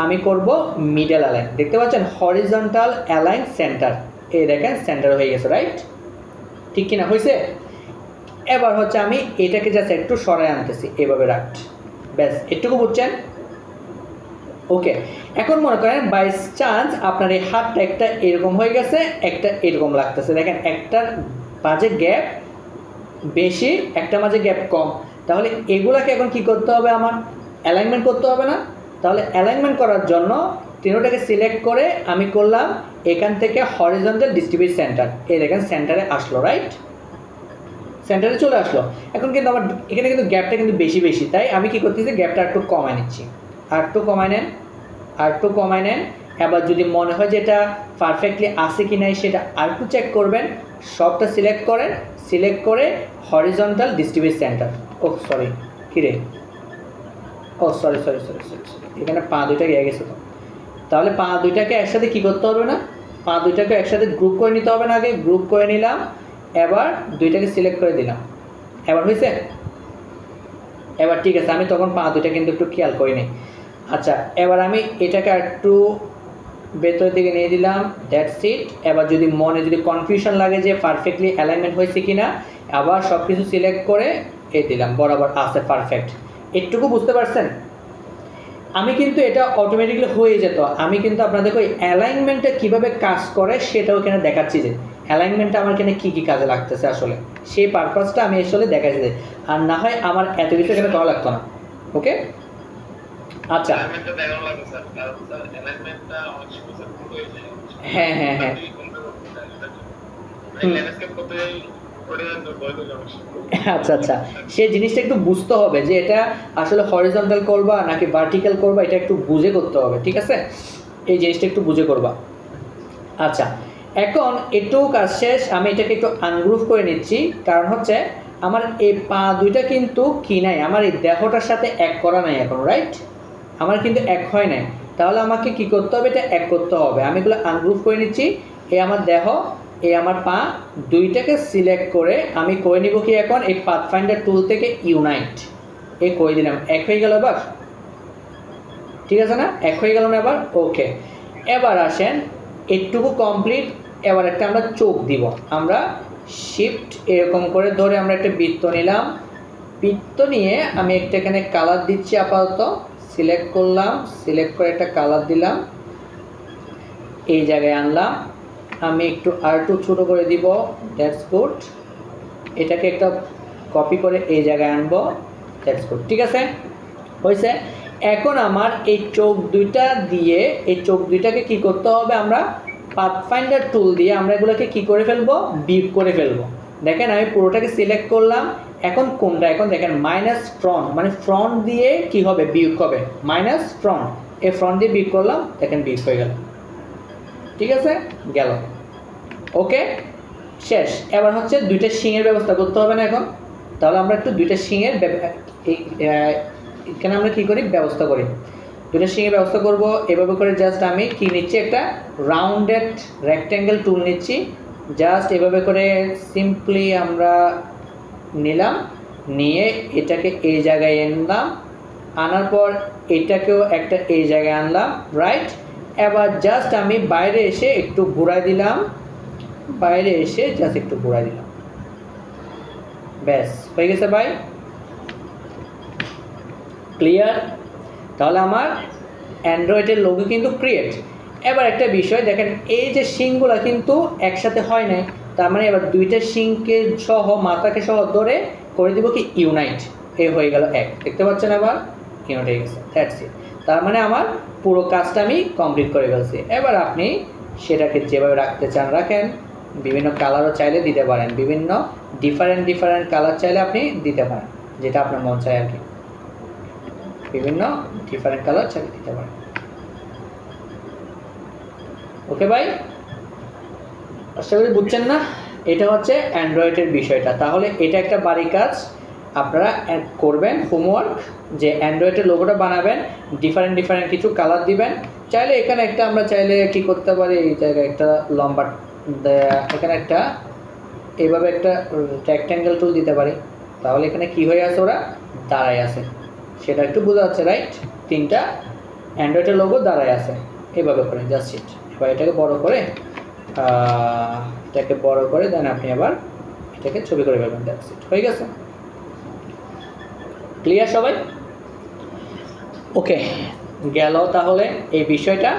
আমি করব মিডল অ্যালাইন, দেখতে পাচ্ছেন হরিজন্টাল অ্যালাইন সেন্টার, এই দেখেন সেন্টার হয়ে গেছে, রাইট? ঠিক কিনা হয়েছে? এবার হচ্ছে আমি এটাকে জাস্ট একটু সরাই আনতেছি, এভাবে রাখট, ব্যাস এটুকু বুঝছেন? ওকে, এখন মনে করেন বাই চান্স আপনার এই হাতটা একটা এরকম হয়ে গেছে, একটা এরকম লাগতেছে, দেখেন একটার মাঝে গ্যাপ বেশি, একটা মাঝে গ্যাপ কম, তাহলে এগুলাকে এখন কি করতে হবে? আমার অ্যালাইনমেন্ট করতে হবে না? তাহলে অ্যালাইনমেন্ট করার জন্য তিনটাকে সিলেক্ট করে আমি করলাম এখান থেকে হরিজন্টাল ডিস্ট্রিবিউট সেন্টার, এই দেখেন সেন্টারে আসলো, রাইট? সেন্টারে চলে আসলো। এখন কিন্তু আমার এখানে কিন্তু গ্যাপটা কিন্তু বেশি বেশি, তাই আমি কি করতেছি গ্যাপটা একটু কমায় নিচ্ছি, আর একটু কমায় নেন, আর একটু কমায় নেন। এবার যদি মনে হয় যে এটা পারফেক্টলি আছে কি নাই সেটা আর একটু চেক করবেন, সবটা সিলেক্ট করেন, সিলেক্ট করে হরিজন্টাল ডিস্ট্রিবিউট সেন্টার, ও সরি কিরে, ও সরি সরি সরি সরি এখানে পা দুইটা গিয়ে গেছে তো। তাহলে পা দুইটাকে একসাথে কি করতে হবে না, পা দুইটাকে একসাথে গ্রুপ করে নিতে হবে না? আগে গ্রুপ করে নিলাম, এবার দুইটাকে সিলেক্ট করে দিলাম, এবার হয়েছে? এবার ঠিক আছে, আমি তখন পা দুইটা কিন্তু একটু খেয়াল করিনি। আচ্ছা, এবার আমি এটাকে একটু ভেতরের দিকে নিয়ে দিলাম, দ্যাটস ইট। এবার যদি মনে যদি কনফিউশন লাগে যে পারফেক্টলি অ্যালাইনমেন্ট হয়েছে কিনা, আবার সব কিছু সিলেক্ট করে এই দিলাম, বরাবর আছে, পারফেক্ট। এটুকু বুঝতে পারছেন? আমি কিন্তু এটা অটোমেটিকলি হয়ে যেত, আমি কিন্তু আপনাদেরকে ওই অ্যালাইনমেন্টটা কীভাবে কাজ করে সেটাও এখানে দেখাচ্ছি, যে অ্যালাইনমেন্টটা আমার এখানে কী কী কাজে লাগতেছে আসলে, সেই পারপাসটা আমি আসলে দেখাচ্ছি, যে আর না হয় আমার এত কিছু এখানে করা লাগতো না। ওকে, আচ্ছা, হ্যাঁ হ্যাঁ হ্যাঁ, আচ্ছা আচ্ছা, সেই জিনিসটা একটু বুঝতে হবে যে এটা আসলে হরিজন্টাল করবা নাকি ভার্টিক্যাল করবা, এটা একটু বুঝে করতে হবে, ঠিক আছে? এই জিনিসটা একটু বুঝে করবা। আচ্ছা, এখন একটু কাজ শেষ, আমি এটাকে একটু আনগ্রুভ করে নিচ্ছি, কারণ হচ্ছে আমার এই পা দুইটা কিন্তু কি নাই, আমার এই দেহটার সাথে এক করা নাই এখন, রাইট? আমার কিন্তু এক হয় নাই, তাহলে আমাকে কি করতে হবে? এটা এক করতে হবে। আমি এগুলো আনগ্রুভ করে নিচ্ছি, এই আমার দেহ, এই আমার পা দুইটাকে সিলেক্ট করে আমি করে নিব কি এখন এই পাথফাইন্ডার টুল থেকে ইউনাইট, এই করে দিলাম, এক হয়ে গেল এবার, ঠিক আছে না? এক হয়ে গেল না এবার? ওকে, এবার আসেন এইটুকু কমপ্লিট। এবার একটা আমরা চোখ দিব, আমরা শিফট এরকম করে ধরে আমরা একটা বৃত্ত নিলাম, বৃত্ত নিয়ে আমি একটা এখানে কালার দিচ্ছি আপাতত, সিলেক্ট করলাম, সিলেক্ট করে একটা কালার দিলাম, এই জায়গায় আনলাম, আমি একটু আর একটু ছোটো করে দিব, দ্যাটস গুড। এটাকে একটা কপি করে এই জায়গায় আনবো, দ্যাটস গুড, ঠিক আছে, হয়েছে। এখন আমার এই চোখ দুইটা দিয়ে, এই চোখ দুইটাকে কি করতে হবে? আমরা পাথফাইন্ডার টুল দিয়ে আমরা এগুলোকে কি করে ফেলবো? বিপ করে ফেলবো। দেখেন আমি পুরোটাকে সিলেক্ট করলাম, এখন কোনটা? এখন দেখেন মাইনাস ফ্রন্ট, মানে ফ্রন্ট দিয়ে কি হবে? বিপ হবে, মাইনাস ফ্রন্ট, এই ফ্রন্ট দিয়ে বিপ করলাম, দেখেন বিপ হয়ে গেল, ঠিক আছে, গেল। ওকে, শেষ। এবার হচ্ছে দুইটা শিংয়ের ব্যবস্থা করতে হবে না এখন? তাহলে আমরা একটু দুইটা শিংয়ের এখানে আমরা কী করি? ব্যবস্থা করি, দুইটা শিংয়ের ব্যবস্থা করব। এভাবে করে জাস্ট আমি কি নিচ্ছি? একটা রাউন্ডেড রেক্ট্যাঙ্গেল টুল নিচ্ছি, জাস্ট এভাবে করে সিম্পলি আমরা নিলাম, নিয়ে এটাকে এই জায়গায় আনলাম, আনার পর এটাকেও একটা এই জায়গায় আনলাম, রাইট? এবার জাস্ট আমি বাইরে এসে একটু ঘুরাই দিলাম, বাইরে এসে জাস্ট একটু ঘুরাই দিলাম, ব্যাস হয়ে গেছে ভাই, ক্লিয়ার? তাহলে আমার অ্যান্ড্রয়েডের লোগো কিন্তু ক্রিয়েট। এবার একটা বিষয় দেখেন, এই যে শিংগুলো কিন্তু একসাথে হয় নাই, তার মানে এবার দুইটা শিংকে সহ মাথাকে সহ ধরে করে দিব কি ইউনাইট, এ হয়ে গেল এক। দেখতে পাচ্ছেন আবার ইউনাইট হয়ে গেছে, দ্যাটস ইট। তার মানে আমার পুরো কাজটা আমি কমপ্লিট করে ফেলছি। এবার আপনি সেটাকে যেভাবে রাখতে চান রাখেন, বিভিন্ন কালারও চাইলে দিতে পারেন, বিভিন্ন ডিফারেন্ট কালার চাইলে আপনি দিতে পারেন, যেটা আপনার মন চায় আর কি, বিভিন্ন ডিফারেন্ট কালার চাইলে দিতে পারেন। ওকে ভাই, আশা করি বুঝছেন না? এটা হচ্ছে অ্যান্ড্রয়েডের বিষয়টা। তাহলে এটা একটা বাড়ি কাজ আপনারা করবেন, হোমওয়ার্ক, যে অ্যান্ড্রয়েডের লোগোটা বানাবেন, ডিফারেন্ট কিছু কালার দিবেন। চাইলে এখানে একটা আমরা চাইলে কি করতে পারি, এই জায়গায় একটা লম্বা, এখানে একটা এইভাবে একটা রেক্ট্যাঙ্গেল টুল দিতে পারি, তাহলে এখানে কি হয়ে আছে, ওরা দাঁড়ায় আছে, সেটা একটু বোঝা যাচ্ছে, রাইট? তিনটা অ্যান্ড্রয়েডের লোগো দাঁড়ায় আছে এইভাবে করে, জাস্ট ইট। এবার এটাকে বড় করে দেন আপনি আবার এটাকে ছবি করে ফেলবেন, দ্যাটস ইট, হয়ে গেছে। ক্লিয়ার সবাই? ওকে, গেল তাহলে এই বিষয়টা।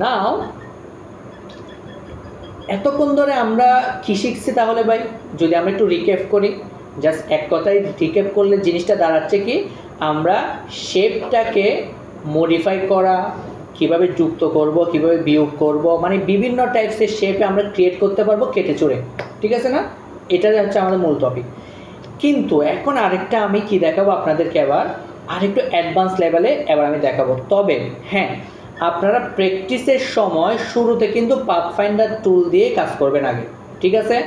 নাও এতক্ষণ ধরে আমরা কি শিখছি তাহলে ভাই, যদি আমরা একটু রিক্যাপ করি, জাস্ট এক কথায় রিক্যাপ করলে জিনিসটা দাঁড়াচ্ছে কি, আমরা শেপটাকে মডিফাই করা, কিভাবে যুক্ত করব, কিভাবে বিয়োগ করব, মানে বিভিন্ন টাইপসের শেপে আমরা ক্রিয়েট করতে পারবো কেটে চড়ে, ঠিক আছে না? এটাই হচ্ছে আমাদের মূল টপিক। কিন্তু এখন আরেকটা আমি কি দেখাবো আপনাদেরকে, এবার আরেকটু অ্যাডভান্স লেভেলে এবার আমি দেখাবো। তবে হ্যাঁ, আপনারা প্র্যাকটিসের সময় শুরুতে কিন্তু পাথফাইন্ডার টুল দিয়ে কাজ করবেন আগে, ঠিক আছে?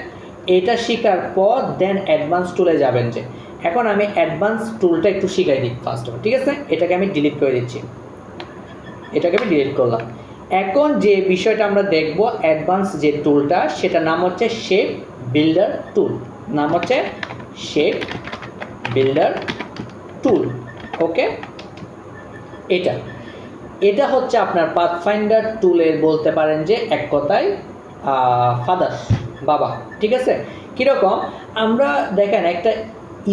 এটা শেখার পর দেন অ্যাডভান্স টুলে যাবেন। যে এখন আমি অ্যাডভান্স টুলটা একটু শিখাই দিই ফার্স্ট অফ অল, ঠিক আছে? এটাকে আমি ডিলিট করে দিচ্ছি, এটাকে আমি ডিলিট করলাম। এখন যে বিষয়টা আমরা দেখব, অ্যাডভান্স যে টুলটা, সেটার নাম হচ্ছে শেপ বিল্ডার টুল, নাম হচ্ছে শেপ বিল্ডার টুল। ওকে, এটা হচ্ছে আপনার পাথফাইন্ডার টুলের বলতে পারেন যে এক কথায় ফাদার, বাবা, ঠিক আছে? কীরকম, আমরা দেখেন একটা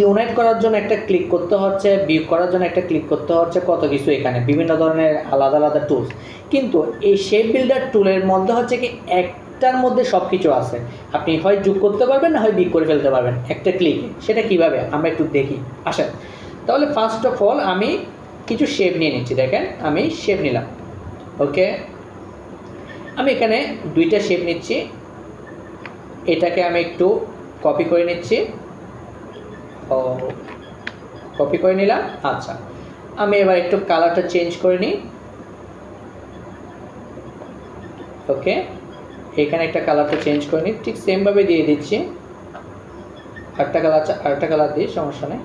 ইউনাইট করার জন্য একটা ক্লিক করতে হচ্ছে, বিয়োগ করার জন্য একটা ক্লিক করতে হচ্ছে, কত কিছু এখানে বিভিন্ন ধরনের আলাদা টুলস। কিন্তু এই শেপ বিল্ডার টুলের মধ্যে হচ্ছে কি একটার মধ্যে সব কিছু আছে, আপনি হয় যোগ করতে পারবেন না হয় বিয়োগ করে ফেলতে পারবেন একটা ক্লিকে। সেটা কিভাবে আমরা একটু দেখি, আসেন। তাহলে ফার্স্ট অফ অল আমি কিছু শেপ নিয়ে নিচ্ছি, দেখেন আমি শেপ নিলাম। ওকে, আমি এখানে দুইটা শেপ নিচ্ছি, এটাকে আমি একটু কপি করে নিচ্ছি, কপি করে নিলাম। আচ্ছা, আমি এবার একটু কালারটা চেঞ্জ করে নিই। ওকে, এখানে একটা কালারটা চেঞ্জ করে নিই, ঠিক সেমভাবে দিয়ে দিচ্ছি। আরেকটা কালার দিই, সমস্যা নেই,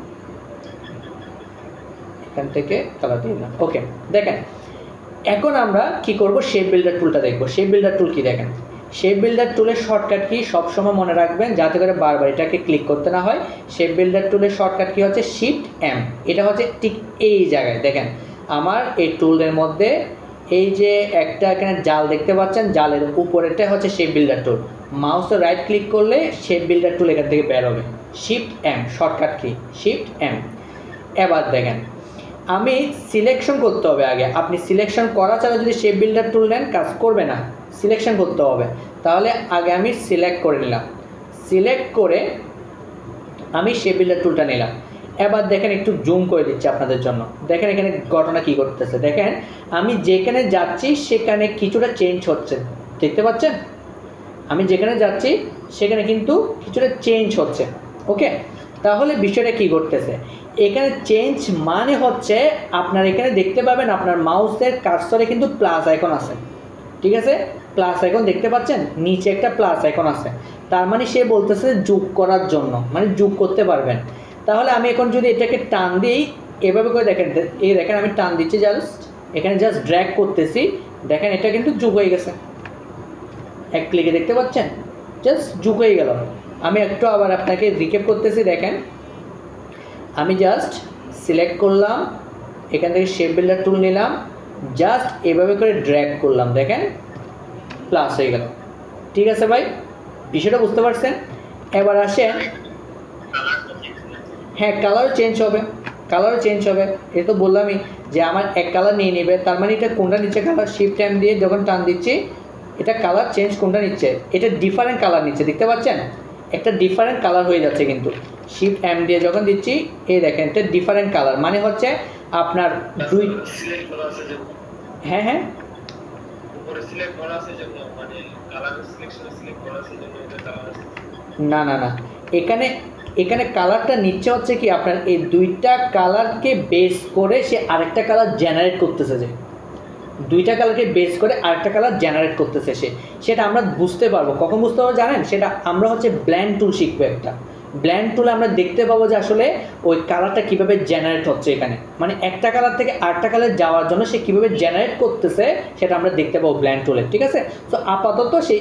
এখান থেকে কালার দিয়ে দিলাম। ওকে, দেখেন এখন আমরা কি করব, শেপ বিল্ডার টুলটা দেখব। শেপ বিল্ডার টুল কি দেখেন, শেপ বিল্ডার টুলের শর্টকাট কি সবসময় মনে রাখবেন, যাতে করে বারবার এটাকে ক্লিক করতে না হয়। শেপ বিল্ডার টুলের শর্টকাট কি হচ্ছে, শিফট এম। এটা হচ্ছে ঠিক এই জায়গায়, দেখেন আমার এই টুলের মধ্যে এই যে একটা এখানে জাল দেখতে পাচ্ছেন, জালের উপরেরটা হচ্ছে শেপ বিল্ডার টুল। মাউসে রাইট ক্লিক করলে শেপ বিল্ডার টুল এখান থেকে বের হবে, shift M, shortcut key shift M. এবার দেখেন আমি সিলেকশন করতে হবে আগে, আপনি সিলেকশন করা ছাড়া যদি শেপ বিল্ডার টুল নেন কাজ করবে না, সিলেকশন করতে হবে। তাহলে আগে আমি সিলেক্ট করে নিলাম, সিলেক্ট করে আমি শেপ বিল্ডার টুলটা নিলাম। এবার দেখেন একটু জুম করে দিচ্ছি আপনাদের জন্য, দেখেন এখানে ঘটনা কি করতেছে। দেখেন আমি যেখানে যাচ্ছি সেখানে কিছুটা চেঞ্জ হচ্ছে, দেখতে পাচ্ছেন? আমি যেখানে যাচ্ছি সেখানে কিন্তু কিছুটা চেঞ্জ হচ্ছে। ওকে, তাহলে বিষয়টা কি করতেছে, এখানে চেঞ্জ মানে হচ্ছে আপনার এখানে দেখতে পাবেন আপনার মাউসের কার্সরে কিন্তু প্লাস আইকন আছে, ঠিক আছে? প্লাস আইকন দেখতে পাচ্ছেন, নিচে একটা প্লাস আইকন আছে, তার মানে সে বলতেছে যোগ করার জন্য, মানে যোগ করতে পারবেন। তাহলে আমি এখন যদি এটাকে টান দিই এভাবে করে, দেখেন এই দেখেন আমি টান দিচ্ছি, জাস্ট এখানে জাস্ট ড্র্যাগ করতেছি, দেখেন এটা কিন্তু যোগ হয়ে গেছে, এক ক্লিকে দেখতে পাচ্ছেন জাস্ট যোগ হয়ে গেল। আমি একটু আবার আপনাকে রিক্যাপ করতেছি, দেখেন আমি জাস্ট সিলেক্ট করলাম, এখান থেকে শেপ বিল্ডার টুল নিলাম, জাস্ট এভাবে করে ড্র্যাগ করলাম, দেখেন প্লাস হয়ে গেল। ঠিক আছে ভাই, বিষয়টা বুঝতে পারছেন? এবার আসেন, হ্যাঁ কালার চেঞ্জ হবে, কালারও চেঞ্জ হবে। এটা তো বললামই যে আমার এক কালার নিয়ে নেবে, তার মানে এটা কোনটা নিচ্ছে কালার, শিফট এম দিয়ে যখন টান দিচ্ছি এটা কালার চেঞ্জ কোনটা নিচ্ছে, এটা ডিফারেন্ট কালার নিচ্ছে, দেখতে পাচ্ছেন একটা ডিফারেন্ট কালার হয়ে যাচ্ছে কিন্তু শিফট এম দিয়ে যখন দিচ্ছি এই দেখেন এটা ডিফারেন্ট কালার, মানে হচ্ছে আপনার দুই সিলেক্ট করা আছে যে হ্যাঁ হ্যাঁ উপরে সিলেক্ট করা আছে যে মানে কালার সিলেকশন সিলেক্ট করা আছে যে এটা কালার আছে না না না, এখানে এখানে কালারটা নিচ্ছে হচ্ছে কি আপনার এই দুইটা কালারকে বেস করে সে আরেকটা কালার জেনারেট করতেছে, যে দুইটা কালারকে বেস করে আরেকটা কালার জেনারেট করতেছে সেটা আমরা বুঝতে পারবো কখন বুঝতে পারবো জানেন, সেটা আমরা হচ্ছে ব্ল্যান্ড টুল শিখবো একটা, ব্ল্যান্ড টুলে আমরা দেখতে পাবো যে আসলে ওই কালারটা কীভাবে জেনারেট হচ্ছে, এখানে মানে একটা কালার থেকে আরেকটা কালার যাওয়ার জন্য সে কীভাবে জেনারেট করতেছে সেটা আমরা দেখতে পাবো ব্ল্যান্ড টুলে, ঠিক আছে। তো আপাতত সেই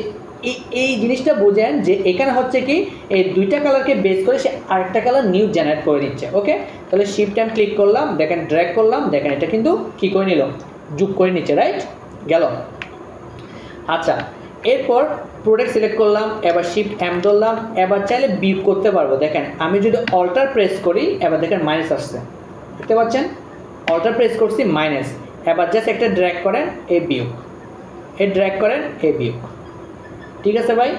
এই জিনিসটা বোঝেন যে এখানে হচ্ছে কি এই দুইটা কালারকে বেস করে সে আরেকটা কালার নিউ জেনারেট করে নিচ্ছে। ওকে, তাহলে শিফট টাইম ক্লিক করলাম, দেখেন ড্র্যাগ করলাম, দেখেন এটা কিন্তু কী করে নিল, যোগ করে নিচ্ছে, রাইট গেল। আচ্ছা, এরপর প্রোডাক্ট সিলেক্ট করলাম, এবার শিফট এম ধরলাম, এবার চাইলে বিয়োগ করতে পারবো, দেখেন আমি যদি অল্টার প্রেস করি এবার দেখেন মাইনাস আসছে, দেখতে পাচ্ছেন অল্টার প্রেস করছি মাইনাস, এবার জাস্ট একটা ড্র্যাগ করেন এই বিয়োগ, এই ড্র্যাগ করেন এই বিয়োগ, ঠিক আছে ভাই,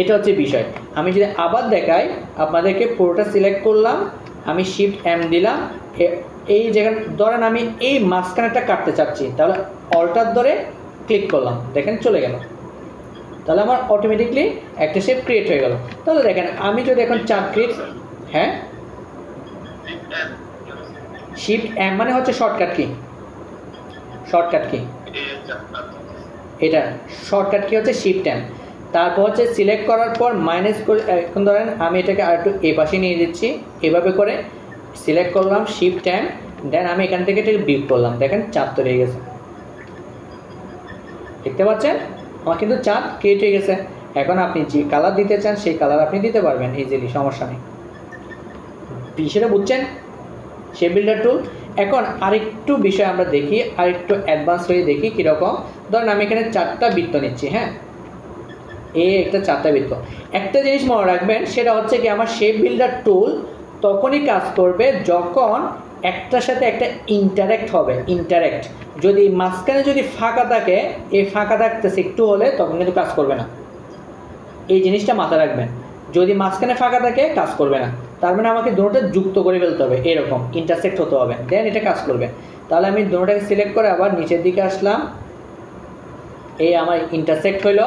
এটা হচ্ছে বিষয়। আমি যদি আবার দেখাই আপনাদেরকে, পুরোটা সিলেক্ট করলাম, আমি শিফট এম দিলাম, এই জায়গায় ধরেন আমি এই মাঝখানেটা কাটতে চাচ্ছি, তাহলে অল্টার ধরে ক্লিক করলাম, দেখেন চলে গেল, তাহলে আমার অটোমেটিকলি একটা শেপ ক্রিয়েট হয়ে গেল। তাহলে দেখেন আমি যদি এখন চার্ট ক্রিয়েট, হ্যাঁ শিফট এম মানে হচ্ছে শর্টকাট কি, শর্টকাট কি এটা শর্টকাট কি হচ্ছে শিফট এম, তারপর হচ্ছে সিলেক্ট করার পর মাইনাস করে, এখন ধরেন আমি এটাকে আর একটু এই পাশে নিয়ে দিচ্ছি, এভাবে করে সিলেক্ট করলাম শিফট এম, দেন আমি এখান থেকে এটাকে বিয়োগ করলাম, দেখেন চাপ তৈরি হয়ে গেছে, দেখতে পাচ্ছেন আমার কিন্তু চার্ট ক্রিয়েট হয়ে গেছে। এখন আপনি যে কালার দিতে চান সেই কালার আপনি দিতে পারবেন ইজিলি, সমস্যা নেই, বিষয়টা বুঝছেন শেপ বিল্ডার টুল। এখন আরেকটু বিষয় আমরা দেখি, আরেকটু অ্যাডভান্স হয়ে দেখি কীরকম। ধরেন আমি এখানে 4টা বৃত্ত নিচ্ছি, হ্যাঁ একটা 4টা বৃত্ত, একটা জিনিস মনে রাখবেন সেটা হচ্ছে কি আমার শেপ বিল্ডার টুল তখনই কাজ করবে যখন একটার সাথে একটা ইন্টারেক্ট হবে, ইন্টারেক্ট, যদি মাঝখানে যদি ফাঁকা থাকে, এই ফাঁকা থাকতেছে একটু হলে তখন কিন্তু কাজ করবে না, এই জিনিসটা মাথায় রাখবেন, যদি মাঝখানে ফাঁকা থাকে কাজ করবে না, তার মানে আমাকে দুটোটা যুক্ত করে ফেলতে হবে, এরকম ইন্টারসেক্ট হতে হবে, দেন এটা কাজ করবে। তাহলে আমি দুটোটাকে সিলেক্ট করে আবার নিচের দিকে আসলাম, এই আমার ইন্টারসেক্ট হইলো,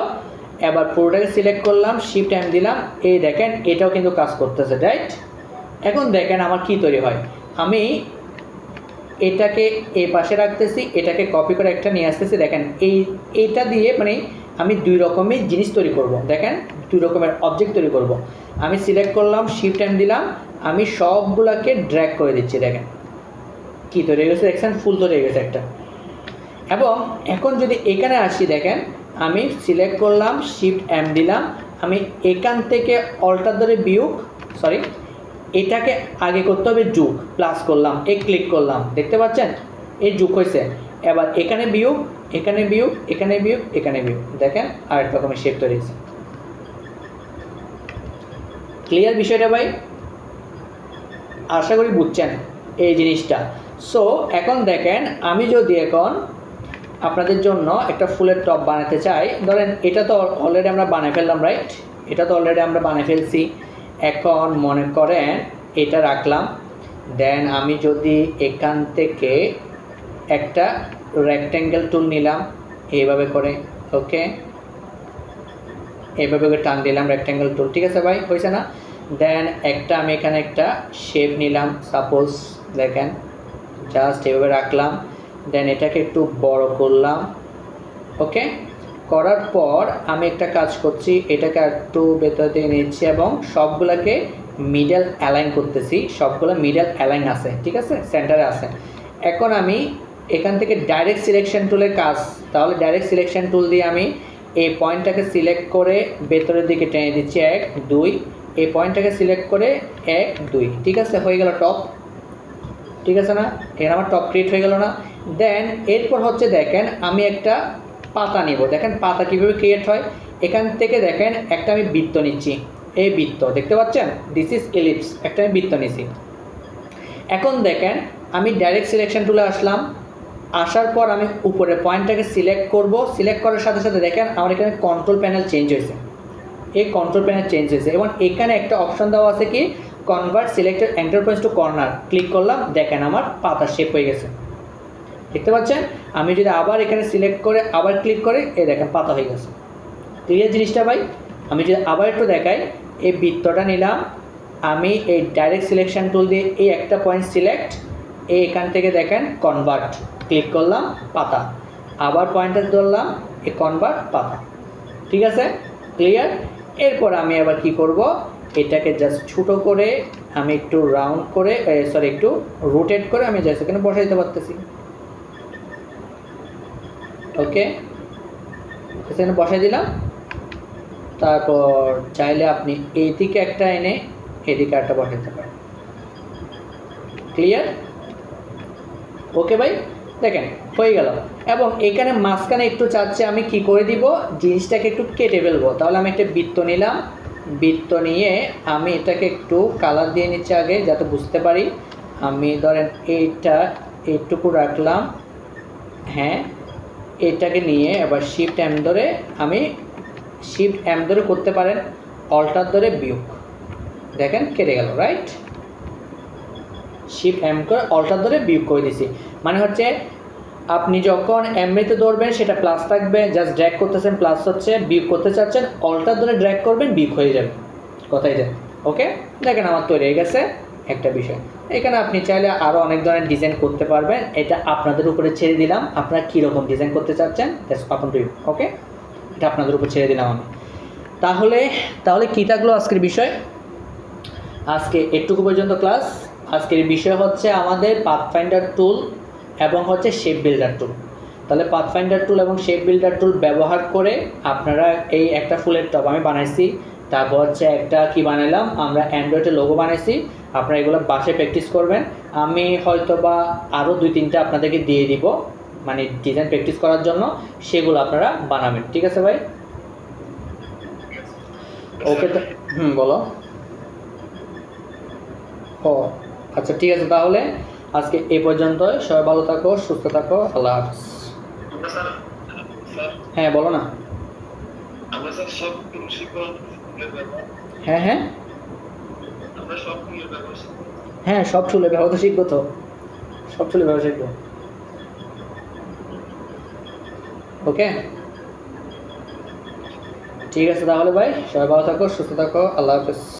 এবার পুরোটাকে সিলেক্ট করলাম, শিফট এম দিলাম, এই দেখেন এটাও কিন্তু কাজ করতেছে, রাইট। এখন দেখেন আমার কি তৈরি হয়, আমি এটাকে এই পাশে রাখতেছি, এটাকে কপি করে একটা নিয়ে আসতেছি, দেখেন এইটা দিয়ে মানে আমি দুই রকমের জিনিস তৈরি করব, দেখেন দুই রকমের অবজেক্ট তৈরি করব। আমি সিলেক্ট করলাম, শিফট এম দিলাম, আমি সবগুলোকে ড্র্যাগ করে দিচ্ছি, দেখেন কি তৈরি হয়ে গেছে, দেখছেন ফুল তৈরি হয়ে গেছে একটা। এবং এখন যদি এখানে আসি, দেখেন আমি সিলেক্ট করলাম, শিফট এম দিলাম, আমি এখান থেকে অল্টার ধরে বিয়োগ, সরি এটাকে আগে করতে হবে যোগ, প্লাস করলাম, ক্লিক করলাম, দেখতে পাচ্ছেন এই যোগ হয়েছে, এবার এখানে বিয়োগ, এখানে বিয়োগ, এখানে বিয়োগ, এখানে বিয়োগ, দেখেন আরেক রকমের শেপ তৈরি হয়েছে। ক্লিয়ার বিষয়টা ভাই, আশা করি বুঝছেন এই জিনিসটা। সো এখন দেখেন আমি যদি এখন আপনাদের জন্য একটা ফুলের টপ বানাতে চাই, ধরেন এটা তো অলরেডি আমরা বানিয়ে ফেললাম, রাইট, এটা তো অলরেডি আমরা বানিয়ে ফেলছি। এখন মনে করেন এটা রাখলাম, দেন আমি যদি এখান থেকে একটা রেক্ট্যাঙ্গেল টুল নিলাম এইভাবে করে, ওকে এইভাবে করে টান দিলাম রেক্ট্যাঙ্গেল টুল, ঠিক আছে ভাই, হয়েছে না। দেন একটা আমি এখানে একটা শেপ নিলাম, সাপোজ দেখেন জাস্ট এভাবে রাখলাম, দেন এটাকে একটু বড় করলাম, ওকে করার পর আমি একটা কাজ করছি, এটাকে একটু ভেতর থেকে নিচ্ছি এবং সবগুলোকে মিডল অ্যালাইন করতেছি, সবগুলো মিডল অ্যালাইন আছে, ঠিক আছে সেন্টারে আছে। এখন আমি এখান থেকে ডাইরেক্ট সিলেকশন টুলের কাজ, তাহলে ডাইরেক্ট সিলেকশন টুল দিয়ে আমি এই পয়েন্টটাকে সিলেক্ট করে ভেতরের দিকে টেনে দিচ্ছি 1 2, এই পয়েন্টটাকে সিলেক্ট করে 1 2, ঠিক আছে হয়ে গেল টপ, ঠিক আছে না, এখানে আমার টপ ক্রিয়েট হয়ে গেল না। দেন এরপর হচ্ছে দেখেন আমি একটা পাতা নিব, দেখেন পাতা কীভাবে ক্রিয়েট হয়, এখান থেকে দেখেন একটা আমি বৃত্ত নিচ্ছি, এই বৃত্ত দেখতে পাচ্ছেন, দিস ইজ এলিপস, একটা আমি বৃত্ত নিচ্ছি। এখন দেখেন আমি ডাইরেক্ট সিলেকশন টুলে আসলাম, আসার পর আমি উপরে পয়েন্টটাকে সিলেক্ট করব, সিলেক্ট করার সাথে সাথে দেখেন আমার এখানে কন্ট্রোল প্যানেল চেঞ্জ হয়েছে, এই কন্ট্রোল প্যানেল চেঞ্জ হয়েছে এবং এখানে একটা অপশন দেওয়া আছে কি convert selected enter points to corner, click করলাম, দেখেন আমার পাতা শেপ হয়ে গেছে, দেখতে পাচ্ছেন। আমি যদি আবার এখানে সিলেক্ট করে আবার ক্লিক করে এই দেখেন পাতা হয়ে গেছে। ক্লিয়ার জিনিসটা ভাই? আমি যদি আবার একটু দেখাই, এই বৃত্তটা নিলাম, আমি এই ডাইরেক্ট সিলেকশন টুল দিয়ে এই একটা পয়েন্ট সিলেক্ট, এই এখান থেকে দেখেন কনভার্ট, ক্লিক করলাম, পাতা, আবার পয়েন্টার ধরলাম, এই কনভার্ট, পাতা, ঠিক আছে, ক্লিয়ার। এরপর আমি আবার কি করব, এটাকে জাস্ট ছোটো করে আমি একটু রাউন্ড করে সরি একটু রোটেট করে আমি জাস্ট এখানে বসাই দিতে পারতেছি। ওকে, এখানে বসাই দিলাম। তারপর চাইলে আপনি এইদিকে একটা এনে এদিকে একটা বসাতে পারেন। ক্লিয়ার? ওকে ভাই, দেখেন হয়ে গেল। এবং এখানে মাঝখানে একটু চাচ্ছে আমি কি করে দিব, জিনিসটাকে একটু কেটে ফেলবো। তাহলে আমি একটা বৃত্ত নিলাম, বৃত্ত নিয়ে আমি এটাকে একটু কালার দিয়ে নিচ্ছি আগে যাতে বুঝতে পারি। আমি ধরেন এইটা এইটুকু রাখলাম, হ্যাঁ, এটাকে নিয়ে এবার শিফট এম ধরে আমি শিফট এম ধরে করতে পারেন, অল্টার ধরে বিয়োগ, দেখেন কেটে গেল, রাইট। শিফট এম করে অল্টার ধরে বিয়োগ করে দিছি, মানে হচ্ছে আপনি যখন এমনিতে ধরবেন সেটা প্লাস থাকবে, জাস্ট ড্র্যাগ করতেছেন প্লাস হচ্ছে, বিয়োগ করতে চাচ্ছেন অল্টার ধরে ড্র্যাগ করবেন, বিয়োগ হয়ে যাবে, কথাই যায়। ওকে, দেখেন আমার তৈরি হয়ে গেছে একটা বিষয়। এখানে আপনি চাইলে আরও অনেক ধরনের ডিজাইন করতে পারবেন, এটা আপনাদের উপরে ছেড়ে দিলাম, আপনারা কীরকম ডিজাইন করতে চাচ্ছেন দ্যাটস আপন টু ইউ। ওকে, এটা আপনাদের উপর ছেড়ে দিলাম আমি। তাহলে কী থাকলো আজকের বিষয়? আজকে এটুকু পর্যন্ত ক্লাস। আজকের বিষয় হচ্ছে আমাদের পাথফাইন্ডার টুল এবং হচ্ছে শেপ বিল্ডার টুল। তাহলে পাথফাইন্ডার টুল এবং শেপ বিল্ডার টুল ব্যবহার করে আপনারা এই একটা ফুলের টপ আমি বানাইছি, তারপর হচ্ছে একটা কি বানালাম আমরা অ্যান্ড্রয়েডের লোগো বানাইছি, আপনারা এগুলো বাসায় প্র্যাকটিস করবেন। আমি হয়তো বা আরও 2-3টা আপনাদেরকে দিয়ে দিব, মানে ডিজাইন প্র্যাকটিস করার জন্য, সেগুলো আপনারা বানাবেন, ঠিক আছে ভাই? ওকে, বলো। ও আচ্ছা, ঠিক আছে, তাহলে আজকে এই পর্যন্তই। সবাই ভালো থাকো, সুস্থ থাকো, আল্লাহ হাফিজ। হ্যাঁ বলো না। হ্যাঁ হ্যাঁ হ্যাঁ, সব চুলে ব্যবহার তো শিখবো, তো সব চুলে ব্যবহার শিখবো। ওকে, ঠিক আছে তাহলে ভাই, সবাই ভালো থাকো, সুস্থ থাকো, আল্লাহ হাফিজ।